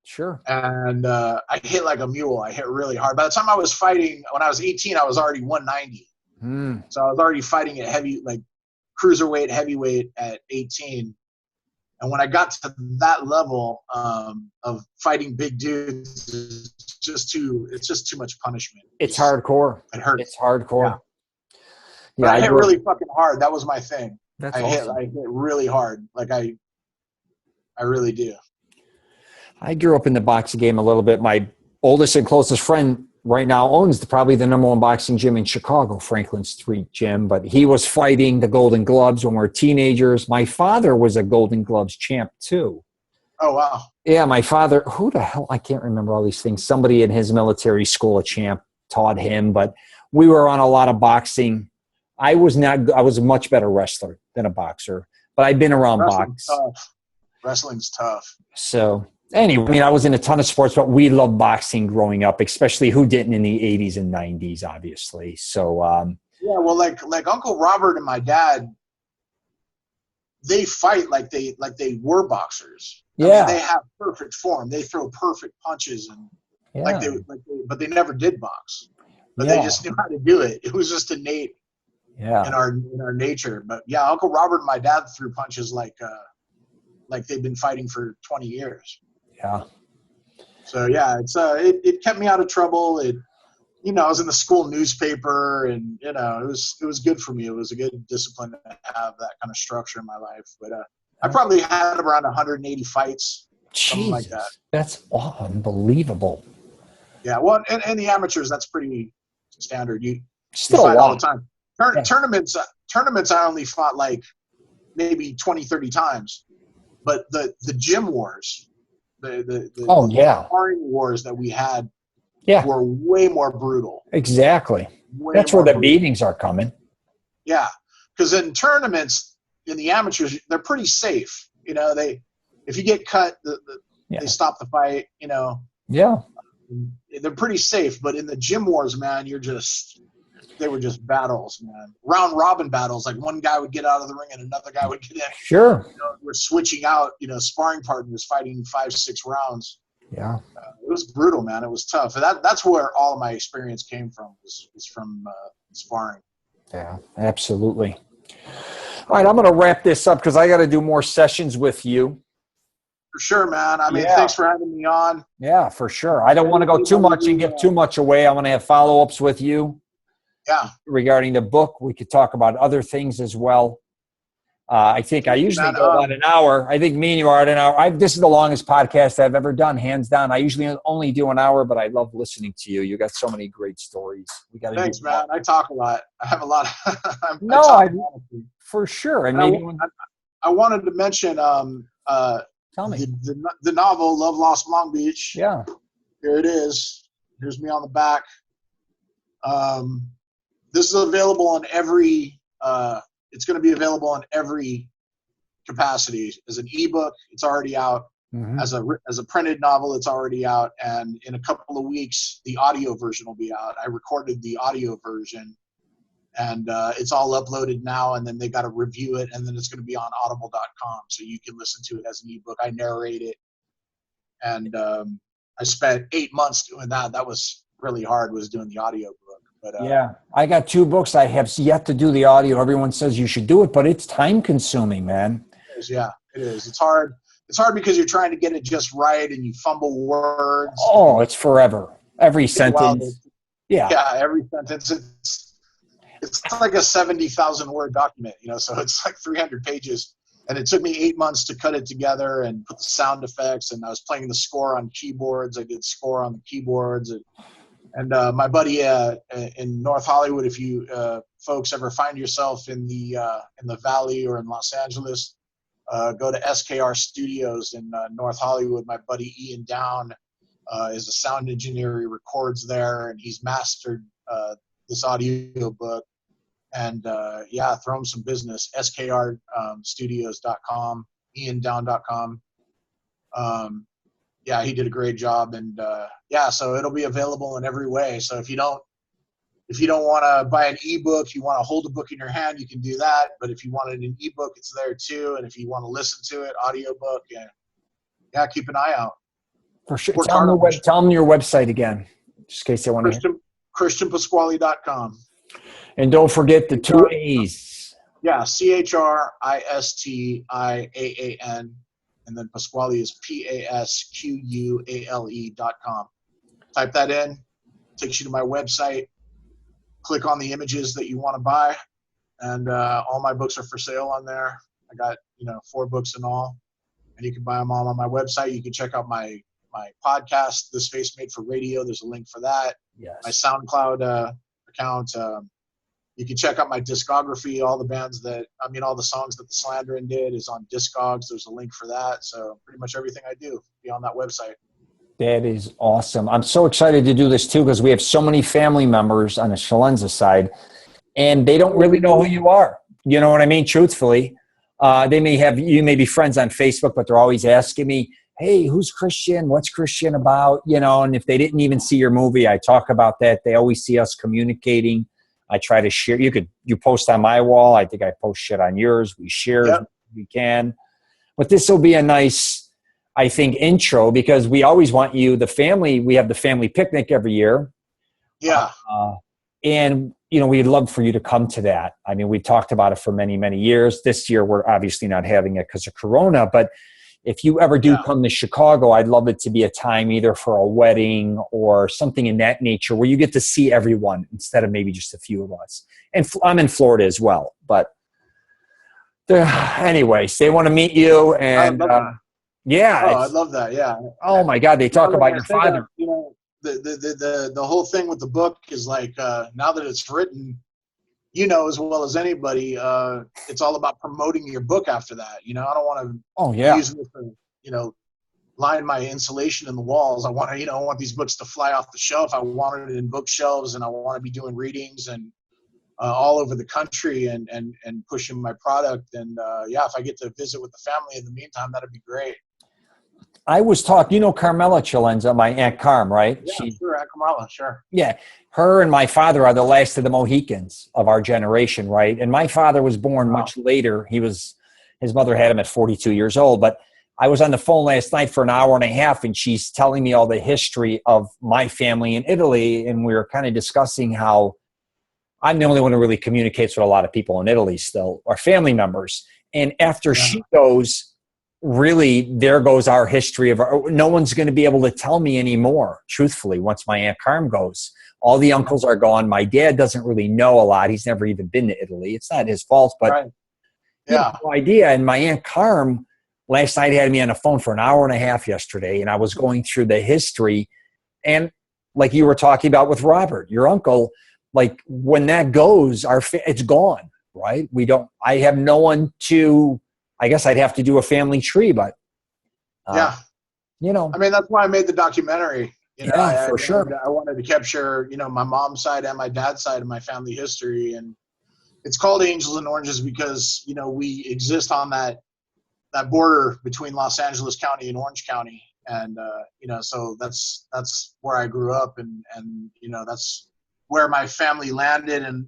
Sure.
And I hit like a mule. I hit really hard. By the time I was fighting, when I was 18, I was already 190. So I was already fighting at cruiserweight, heavyweight at 18. And when I got to that level of fighting big dudes, it's just too much punishment.
It's hardcore.
It hurts.
It's hardcore.
Yeah, I hit really fucking hard. That was my thing.
That's awesome.
I hit really hard. Like I really do.
I grew up in the boxing game a little bit. My oldest and closest friend right now owns probably the #1 boxing gym in Chicago, Franklin Street Gym. But he was fighting the Golden Gloves when we were teenagers. My father was a Golden Gloves champ too.
Oh, wow.
Yeah, my father, who the hell, I can't remember all these things. Somebody in his military school, a champ, taught him. But we were on a lot of boxing. I was a much better wrestler than a boxer. But I've been around boxing.
Wrestling's tough.
So anyway, I was in a ton of sports, but we loved boxing growing up, especially who didn't in the 80s and 90s, obviously. So,
yeah, well, like Uncle Robert and my dad, they fight like they were boxers.
Yeah.
I mean, they have perfect form. They throw perfect punches and but they never did box. But they just knew how to do it. It was just innate in our nature. But yeah, Uncle Robert and my dad threw punches like they've been fighting for 20 years.
Yeah.
So yeah, it kept me out of trouble. I was in the school newspaper, and it was good for me. It was a good discipline to have that kind of structure in my life. But I probably had around 180 fights, something like that.
That's unbelievable.
Yeah, well, and the amateurs, that's pretty standard. You
fight
all the time. Tournaments, I only fought like maybe 20, 30 times. But the gym wars,
Oh yeah.
sparring wars that we had
Yeah.
were way more brutal.
Exactly.
Way
That's where
more
the
brutal.
beatings are coming.
Yeah, because in tournaments, in the amateurs, they're pretty safe. You know, if you get cut, they stop the fight. You know,
Yeah.
they're pretty safe. But in the gym wars, man, they were just battles, man. Round robin battles. Like one guy would get out of the ring and another guy would get in.
Sure.
You know, we're switching out. You know, sparring partners fighting 5-6 rounds.
Yeah.
It was brutal, man. It was tough. That's where all of my experience came from. Was from sparring.
Yeah, absolutely. All right, I'm going to wrap this up because I got to do more sessions with you.
For sure, man. I mean, thanks for having me on.
Yeah, for sure. I don't want to go too much and give too much away. I want to have follow-ups with you.
Yeah.
Regarding the book, we could talk about other things as well. I think I usually go about an hour. I think me and you are at an hour. This is the longest podcast I've ever done, hands down. I usually only do an hour, but I love listening to you. You got so many great stories.
Thanks, man. I talk a lot. I have a lot.
For sure. And
I wanted to mention
tell me
the novel Love Lost Long Beach.
Yeah.
Here it is. Here's me on the back. This is available on every. It's going to be available in every capacity. As an ebook, it's already out. Mm-hmm. As a printed novel, it's already out. And in a couple of weeks, the audio version will be out. I recorded the audio version, and it's all uploaded now. And then they got to review it, and then it's going to be on Audible.com, so you can listen to it as an ebook. I narrate it, and I spent 8 months doing that. That was really hard. Was doing the audio book. But,
yeah, I got 2 books. I have yet to do the audio. Everyone says you should do it, but it's time consuming, man.
It is, yeah, it is. It's hard. It's hard because you're trying to get it just right and you fumble words.
Oh, it's forever. Every sentence. Yeah.
Yeah, every sentence. It's like a 70,000 word document, you know, so it's like 300 pages. And it took me 8 months to cut it together and put the sound effects. And I was playing the score on keyboards. I did score on the keyboards. And my buddy in North Hollywood, if you folks ever find yourself in the Valley or in Los Angeles, go to SKR Studios in North Hollywood. My buddy Ian Down is a sound engineer. He records there, and he's mastered this audio book. And throw him some business. SKRstudios.com, IanDown.com. Yeah, he did a great job, and so it'll be available in every way. So if you don't want to buy an ebook, you want to hold a book in your hand, you can do that. But if you wanted an ebook, it's there too. And if you want to listen to it, audiobook, keep an eye out.
For sure. Tell them your website again, just in case they want to.
ChristiaanPasquale.com.
And don't forget the 2 A's.
Yeah, ChristiAan. And then Pasquale is PASQUALE.com. Type that in, takes you to my website. Click on the images that you want to buy, and all my books are for sale on there. I got 4 books in all, and you can buy them all on my website. You can check out my podcast, This Face Made for Radio. There's a link for that.
Yes.
My SoundCloud account. You can check out my discography. All the songs that the Slanderin did is on Discogs. There's a link for that. So pretty much everything I do be on that website.
That is awesome. I'm so excited to do this too, because we have so many family members on the CELENZA side, and they don't really know who you are. You know what I mean? Truthfully, you may be friends on Facebook, but they're always asking me, hey, who's Christian? What's Christian about? And if they didn't even see your movie, I talk about that. They always see us communicating. I try to share. You post on my wall. I think I post shit on yours. We share as we can. But this will be a nice, I think, intro, because we always want you, the family. We have the family picnic every year.
Yeah.
And we'd love for you to come to that. I mean, we talked about it for many, many years. This year, we're obviously not having it because of Corona, but if you ever do come to Chicago, I'd love it to be a time either for a wedding or something in that nature where you get to see everyone instead of maybe just a few of us. And I'm in Florida as well. But anyways, they want to meet you. And
I love that. Yeah.
Oh, my God. They talk about your father.
The whole thing with the book is like now that it's written, as well as anybody, it's all about promoting your book after that. I don't want to use it for, line my insulation in the walls. I want to, I want these books to fly off the shelf. I wanted it in bookshelves, and I want to be doing readings and all over the country and pushing my product. And if I get to visit with the family in the meantime, that'd be great.
I was talking, Carmela CELENZA, my Aunt Carm, right?
Yeah, sure, Aunt Carmela, sure.
Yeah, her and my father are the last of the Mohicans of our generation, right? And my father was born much later. His mother had him at 42 years old. But I was on the phone last night for an hour and a half, and she's telling me all the history of my family in Italy, and we were kind of discussing how I'm the only one who really communicates with a lot of people in Italy still, our family members. And after she goes, really, there goes our history of no one's going to be able to tell me anymore, truthfully, once my Aunt Carm goes. All the uncles are gone. My dad doesn't really know a lot. He's never even been to Italy. It's not his fault, but he had no idea. And my Aunt Carm last night had me on the phone for an hour and a half yesterday, and I was going through the history. And like you were talking about with Robert, your uncle, like when that goes, it's gone, right? I have no one to, I guess I'd have to do a family tree, but
I mean, that's why I made the documentary.
For sure.
I wanted to capture, my mom's side and my dad's side of my family history. And it's called Angels and Oranges because, we exist on that border between Los Angeles County and Orange County. And, so that's where I grew up and, that's where my family landed and,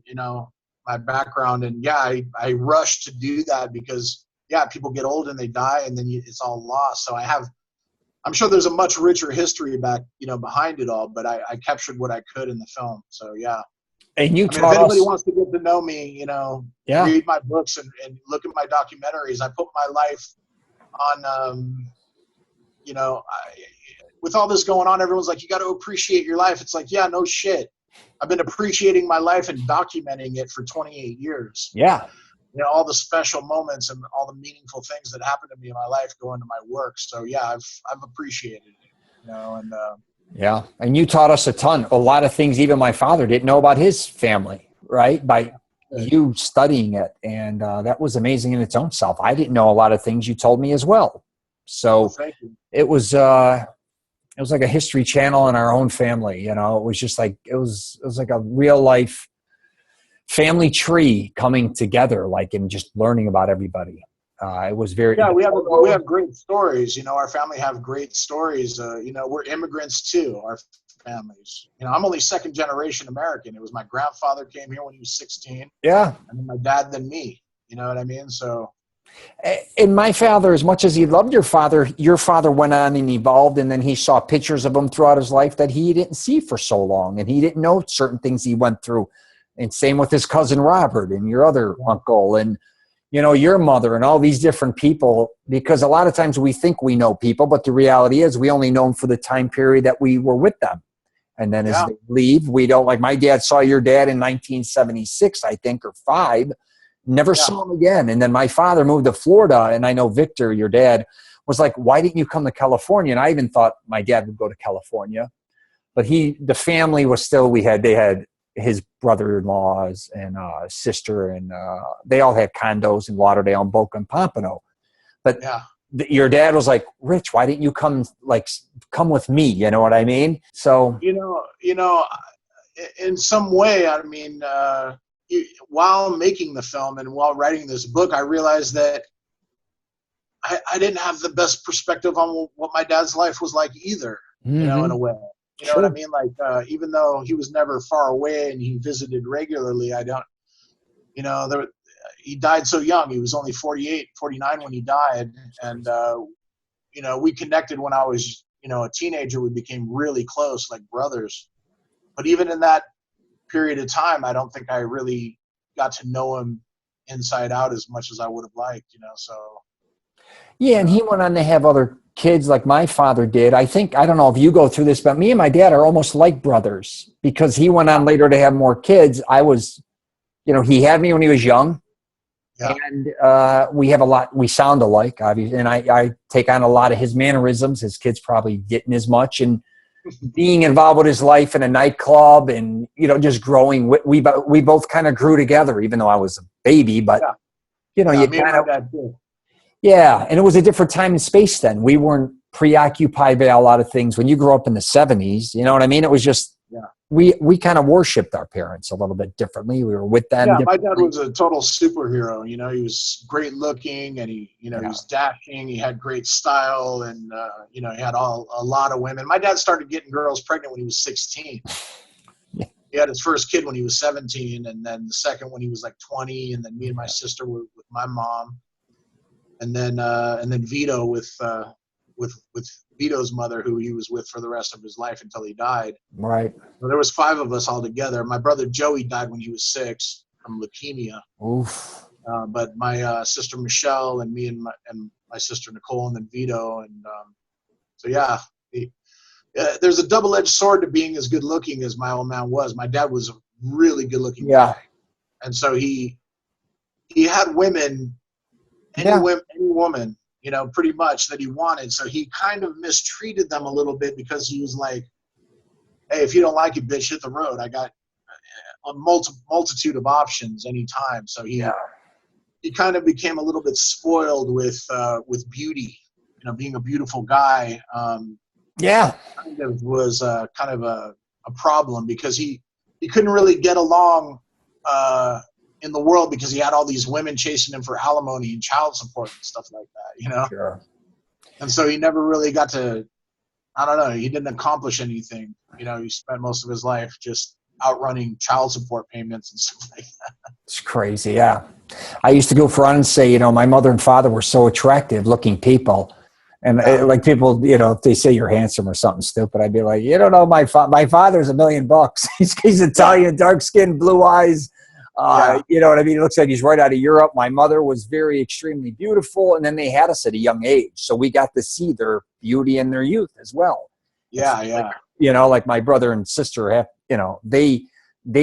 my background. And I rushed to do that because people get old and they die and then it's all lost. So I'm sure there's a much richer history back, behind it all, but I captured what I could in the film. So,
And if
anybody wants to get to know me, read my books and look at my documentaries. I put my life on, with all this going on, everyone's like, you got to appreciate your life. It's like, no shit. I've been appreciating my life and documenting it for 28 years.
Yeah.
All the special moments and all the meaningful things that happened to me in my life go into my work. So I've appreciated it, and
and you taught us a ton, a lot of things even my father didn't know about his family, right? By you studying it. And that was amazing in its own self. I didn't know a lot of things you told me as well. So it was like a history channel in our own family. It was just like, it was like a real life family tree coming together, like, and just learning about everybody. It was very
we have great stories. Our family have great stories. We're immigrants too, our families. I'm only second generation American. It was my grandfather came here when he was 16. And then my dad, then me. You know what I mean? So
and my father, as much as he loved your father went on and evolved, and then he saw pictures of him throughout his life that he didn't see for so long, and he didn't know certain things he went through. And same with his cousin Robert and your other uncle and, your mother and all these different people, because a lot of times we think we know people, but the reality is we only know them for the time period that we were with them. And then as they leave, we don't, like my dad saw your dad in 1976, I think, or 5, never saw him again. And then my father moved to Florida, and I know Victor, your dad, was like, why didn't you come to California? And I even thought my dad would go to California, but the family was still, they had his brother-in-laws and sister, and they all had condos in Lauderdale and Boca and Pompano. But your dad was like, Rich, why didn't you come with me? You know what I mean? So,
in some way, I mean, while making the film and while writing this book, I realized that I didn't have the best perspective on what my dad's life was like either, in a way. You know what I mean? Like, even though he was never far away and he visited regularly, he died so young. He was only 48, 49 when he died. And, we connected when I was, a teenager. We became really close, like brothers. But even in that period of time, I don't think I really got to know him inside out as much as I would have liked, so.
Yeah, and he went on to have other kids like my father did. I don't know if you go through this, but me and my dad are almost like brothers because he went on later to have more kids. I was, he had me when he was young, and we sound alike, obviously, and I take on a lot of his mannerisms. His kids probably didn't as much, and being involved with his life in a nightclub and, just growing, we both kind of grew together, even though I was a baby, but, you kind of. Yeah, and it was a different time and space then. We weren't preoccupied by a lot of things. When you grew up in the 70s, you know what I mean? It was just,
Yeah.
we kind of worshipped our parents a little bit differently. We were with them.
Yeah, my dad was a total superhero. You know, he was great looking, and he was dashing. He had great style, and he had a lot of women. My dad started getting girls pregnant when he was 16. He had his first kid when he was 17, and then the second when he was like 20, and then me and my sister were with my mom, and then Vito with Vito's mother, who he was with for the rest of his life until he died.
Right.
So there was 5 of us all together. My brother Joey died when he was 6 from leukemia.
Oof.
But my sister Michelle and me and my sister Nicole and then Vito, and so yeah. There's a double-edged sword to being as good-looking as my old man was. My dad was a really good-looking guy, and so he had women, any woman, pretty much that he wanted. So he kind of mistreated them a little bit because he was like, "Hey, if you don't like it, bitch, hit the road. I got a multitude of options anytime." So he kind of became a little bit spoiled with beauty, being a beautiful guy. Kind of was kind of a problem because he couldn't really get along in the world because he had all these women chasing him for alimony and child support and stuff like that,
Sure.
And so he never really got to, I don't know, he didn't accomplish anything. He spent most of his life just outrunning child support payments and stuff like that.
It's crazy, yeah. I used to go around and say, my mother and father were so attractive looking people. And like people, if they say you're handsome or something stupid, I'd be like, you don't know, my father's $1 million. He's Italian, dark skin, blue eyes. You know what I mean? It looks like he's right out of Europe. My mother was extremely beautiful. And then they had us at a young age. So we got to see their beauty in their youth as well.
Yeah.
Like my brother and sister have, they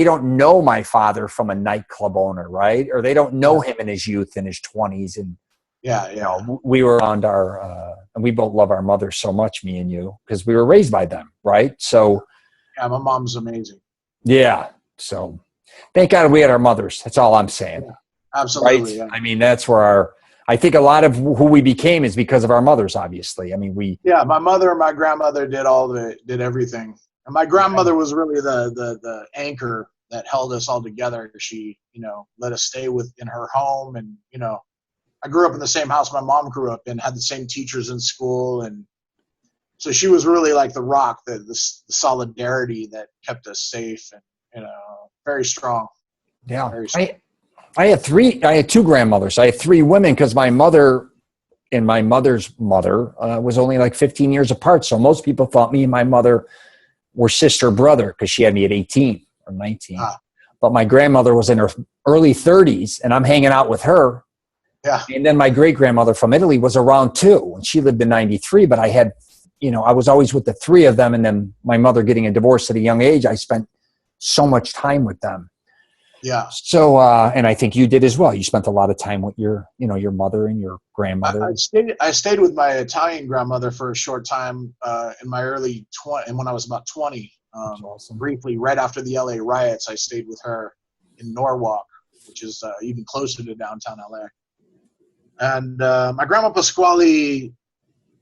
don't know my father from a nightclub owner, right? Or they don't know him in his youth, in his 20s. And we were around and we both love our mother so much, me and you, because we were raised by them, right? So,
yeah, my mom's amazing.
Yeah, so thank God we had our mothers. That's all I'm saying.
Yeah, absolutely.
Right? Yeah. I mean, that's where I think a lot of who we became is because of our mothers. Obviously, I mean,
Yeah, my mother and my grandmother did everything, and my grandmother was really the anchor that held us all together. She, let us stay in her home, and I grew up in the same house my mom grew up in, had the same teachers in school. And so she was really like the rock, the solidarity that kept us safe and, very strong.
Yeah.
Very strong.
I had 2 grandmothers. I had 3 women because my mother and my mother's mother was only like 15 years apart. So most people thought me and my mother were sister brother because she had me at 18 or 19. But my grandmother was in her early 30s and I'm hanging out with her.
Yeah.
And then my great-grandmother from Italy was around too. And she lived in 93, but I had, I was always with the 3 of them. And then my mother getting a divorce at a young age, I spent so much time with them.
Yeah.
So, and I think you did as well. You spent a lot of time with your mother and your grandmother.
I stayed with my Italian grandmother for a short time in my early 20s, and when I was about 20,
awesome.
Briefly, right after the LA riots, I stayed with her in Norwalk, which is even closer to downtown LA. And my grandma Pasquale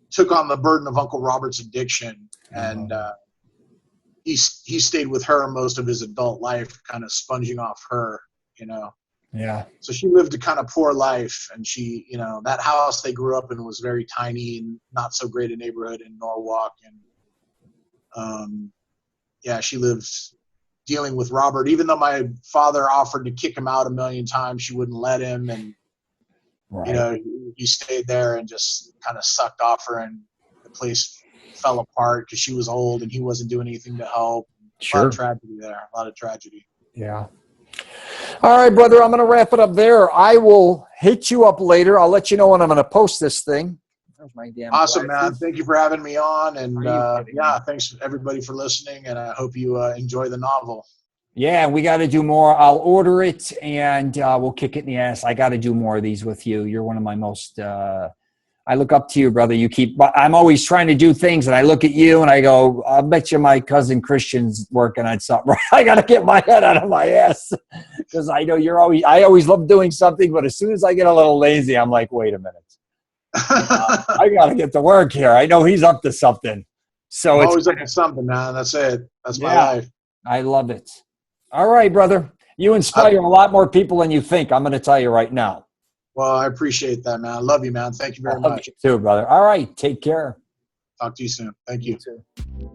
took on the burden of Uncle Robert's addiction, and he stayed with her most of his adult life, kind of sponging off her,
Yeah.
So she lived a kind of poor life, and she, that house they grew up in was very tiny and not so great a neighborhood in Norwalk, and she lived dealing with Robert. Even though my father offered to kick him out 1 million times, she wouldn't let him, and he stayed there and just kind of sucked off her, and the place fell apart because she was old and he wasn't doing anything to help.
Sure.
A lot of tragedy there. A lot of tragedy.
Yeah. All right, brother, I'm going to wrap it up there. I will hit you up later. I'll let you know when I'm going to post this thing. There's my damn
awesome,
glasses.
man. Thank you for having me on. And thanks everybody for listening. And I hope you enjoy the novel.
Yeah, we got to do more. I'll order it and we'll kick it in the ass. I got to do more of these with you. You're one of my most, I look up to you, brother. I'm always trying to do things and I look at you and I go, I'll bet you my cousin Christian's working on something. I got to get my head out of my ass because I know I always love doing something. But as soon as I get a little lazy, I'm like, wait a minute. I got to get to work here. I know he's up to something. So
I'm
it's
always up to something, man. That's it. That's my
yeah,
life.
I love it. All right, brother. You inspire a lot more people than you think. I'm going to tell you right now.
Well, I appreciate that, man. I love you, man. Thank you very
I love
much.
you too, brother. All right. Take care.
Talk to you soon. Thank you.
You too.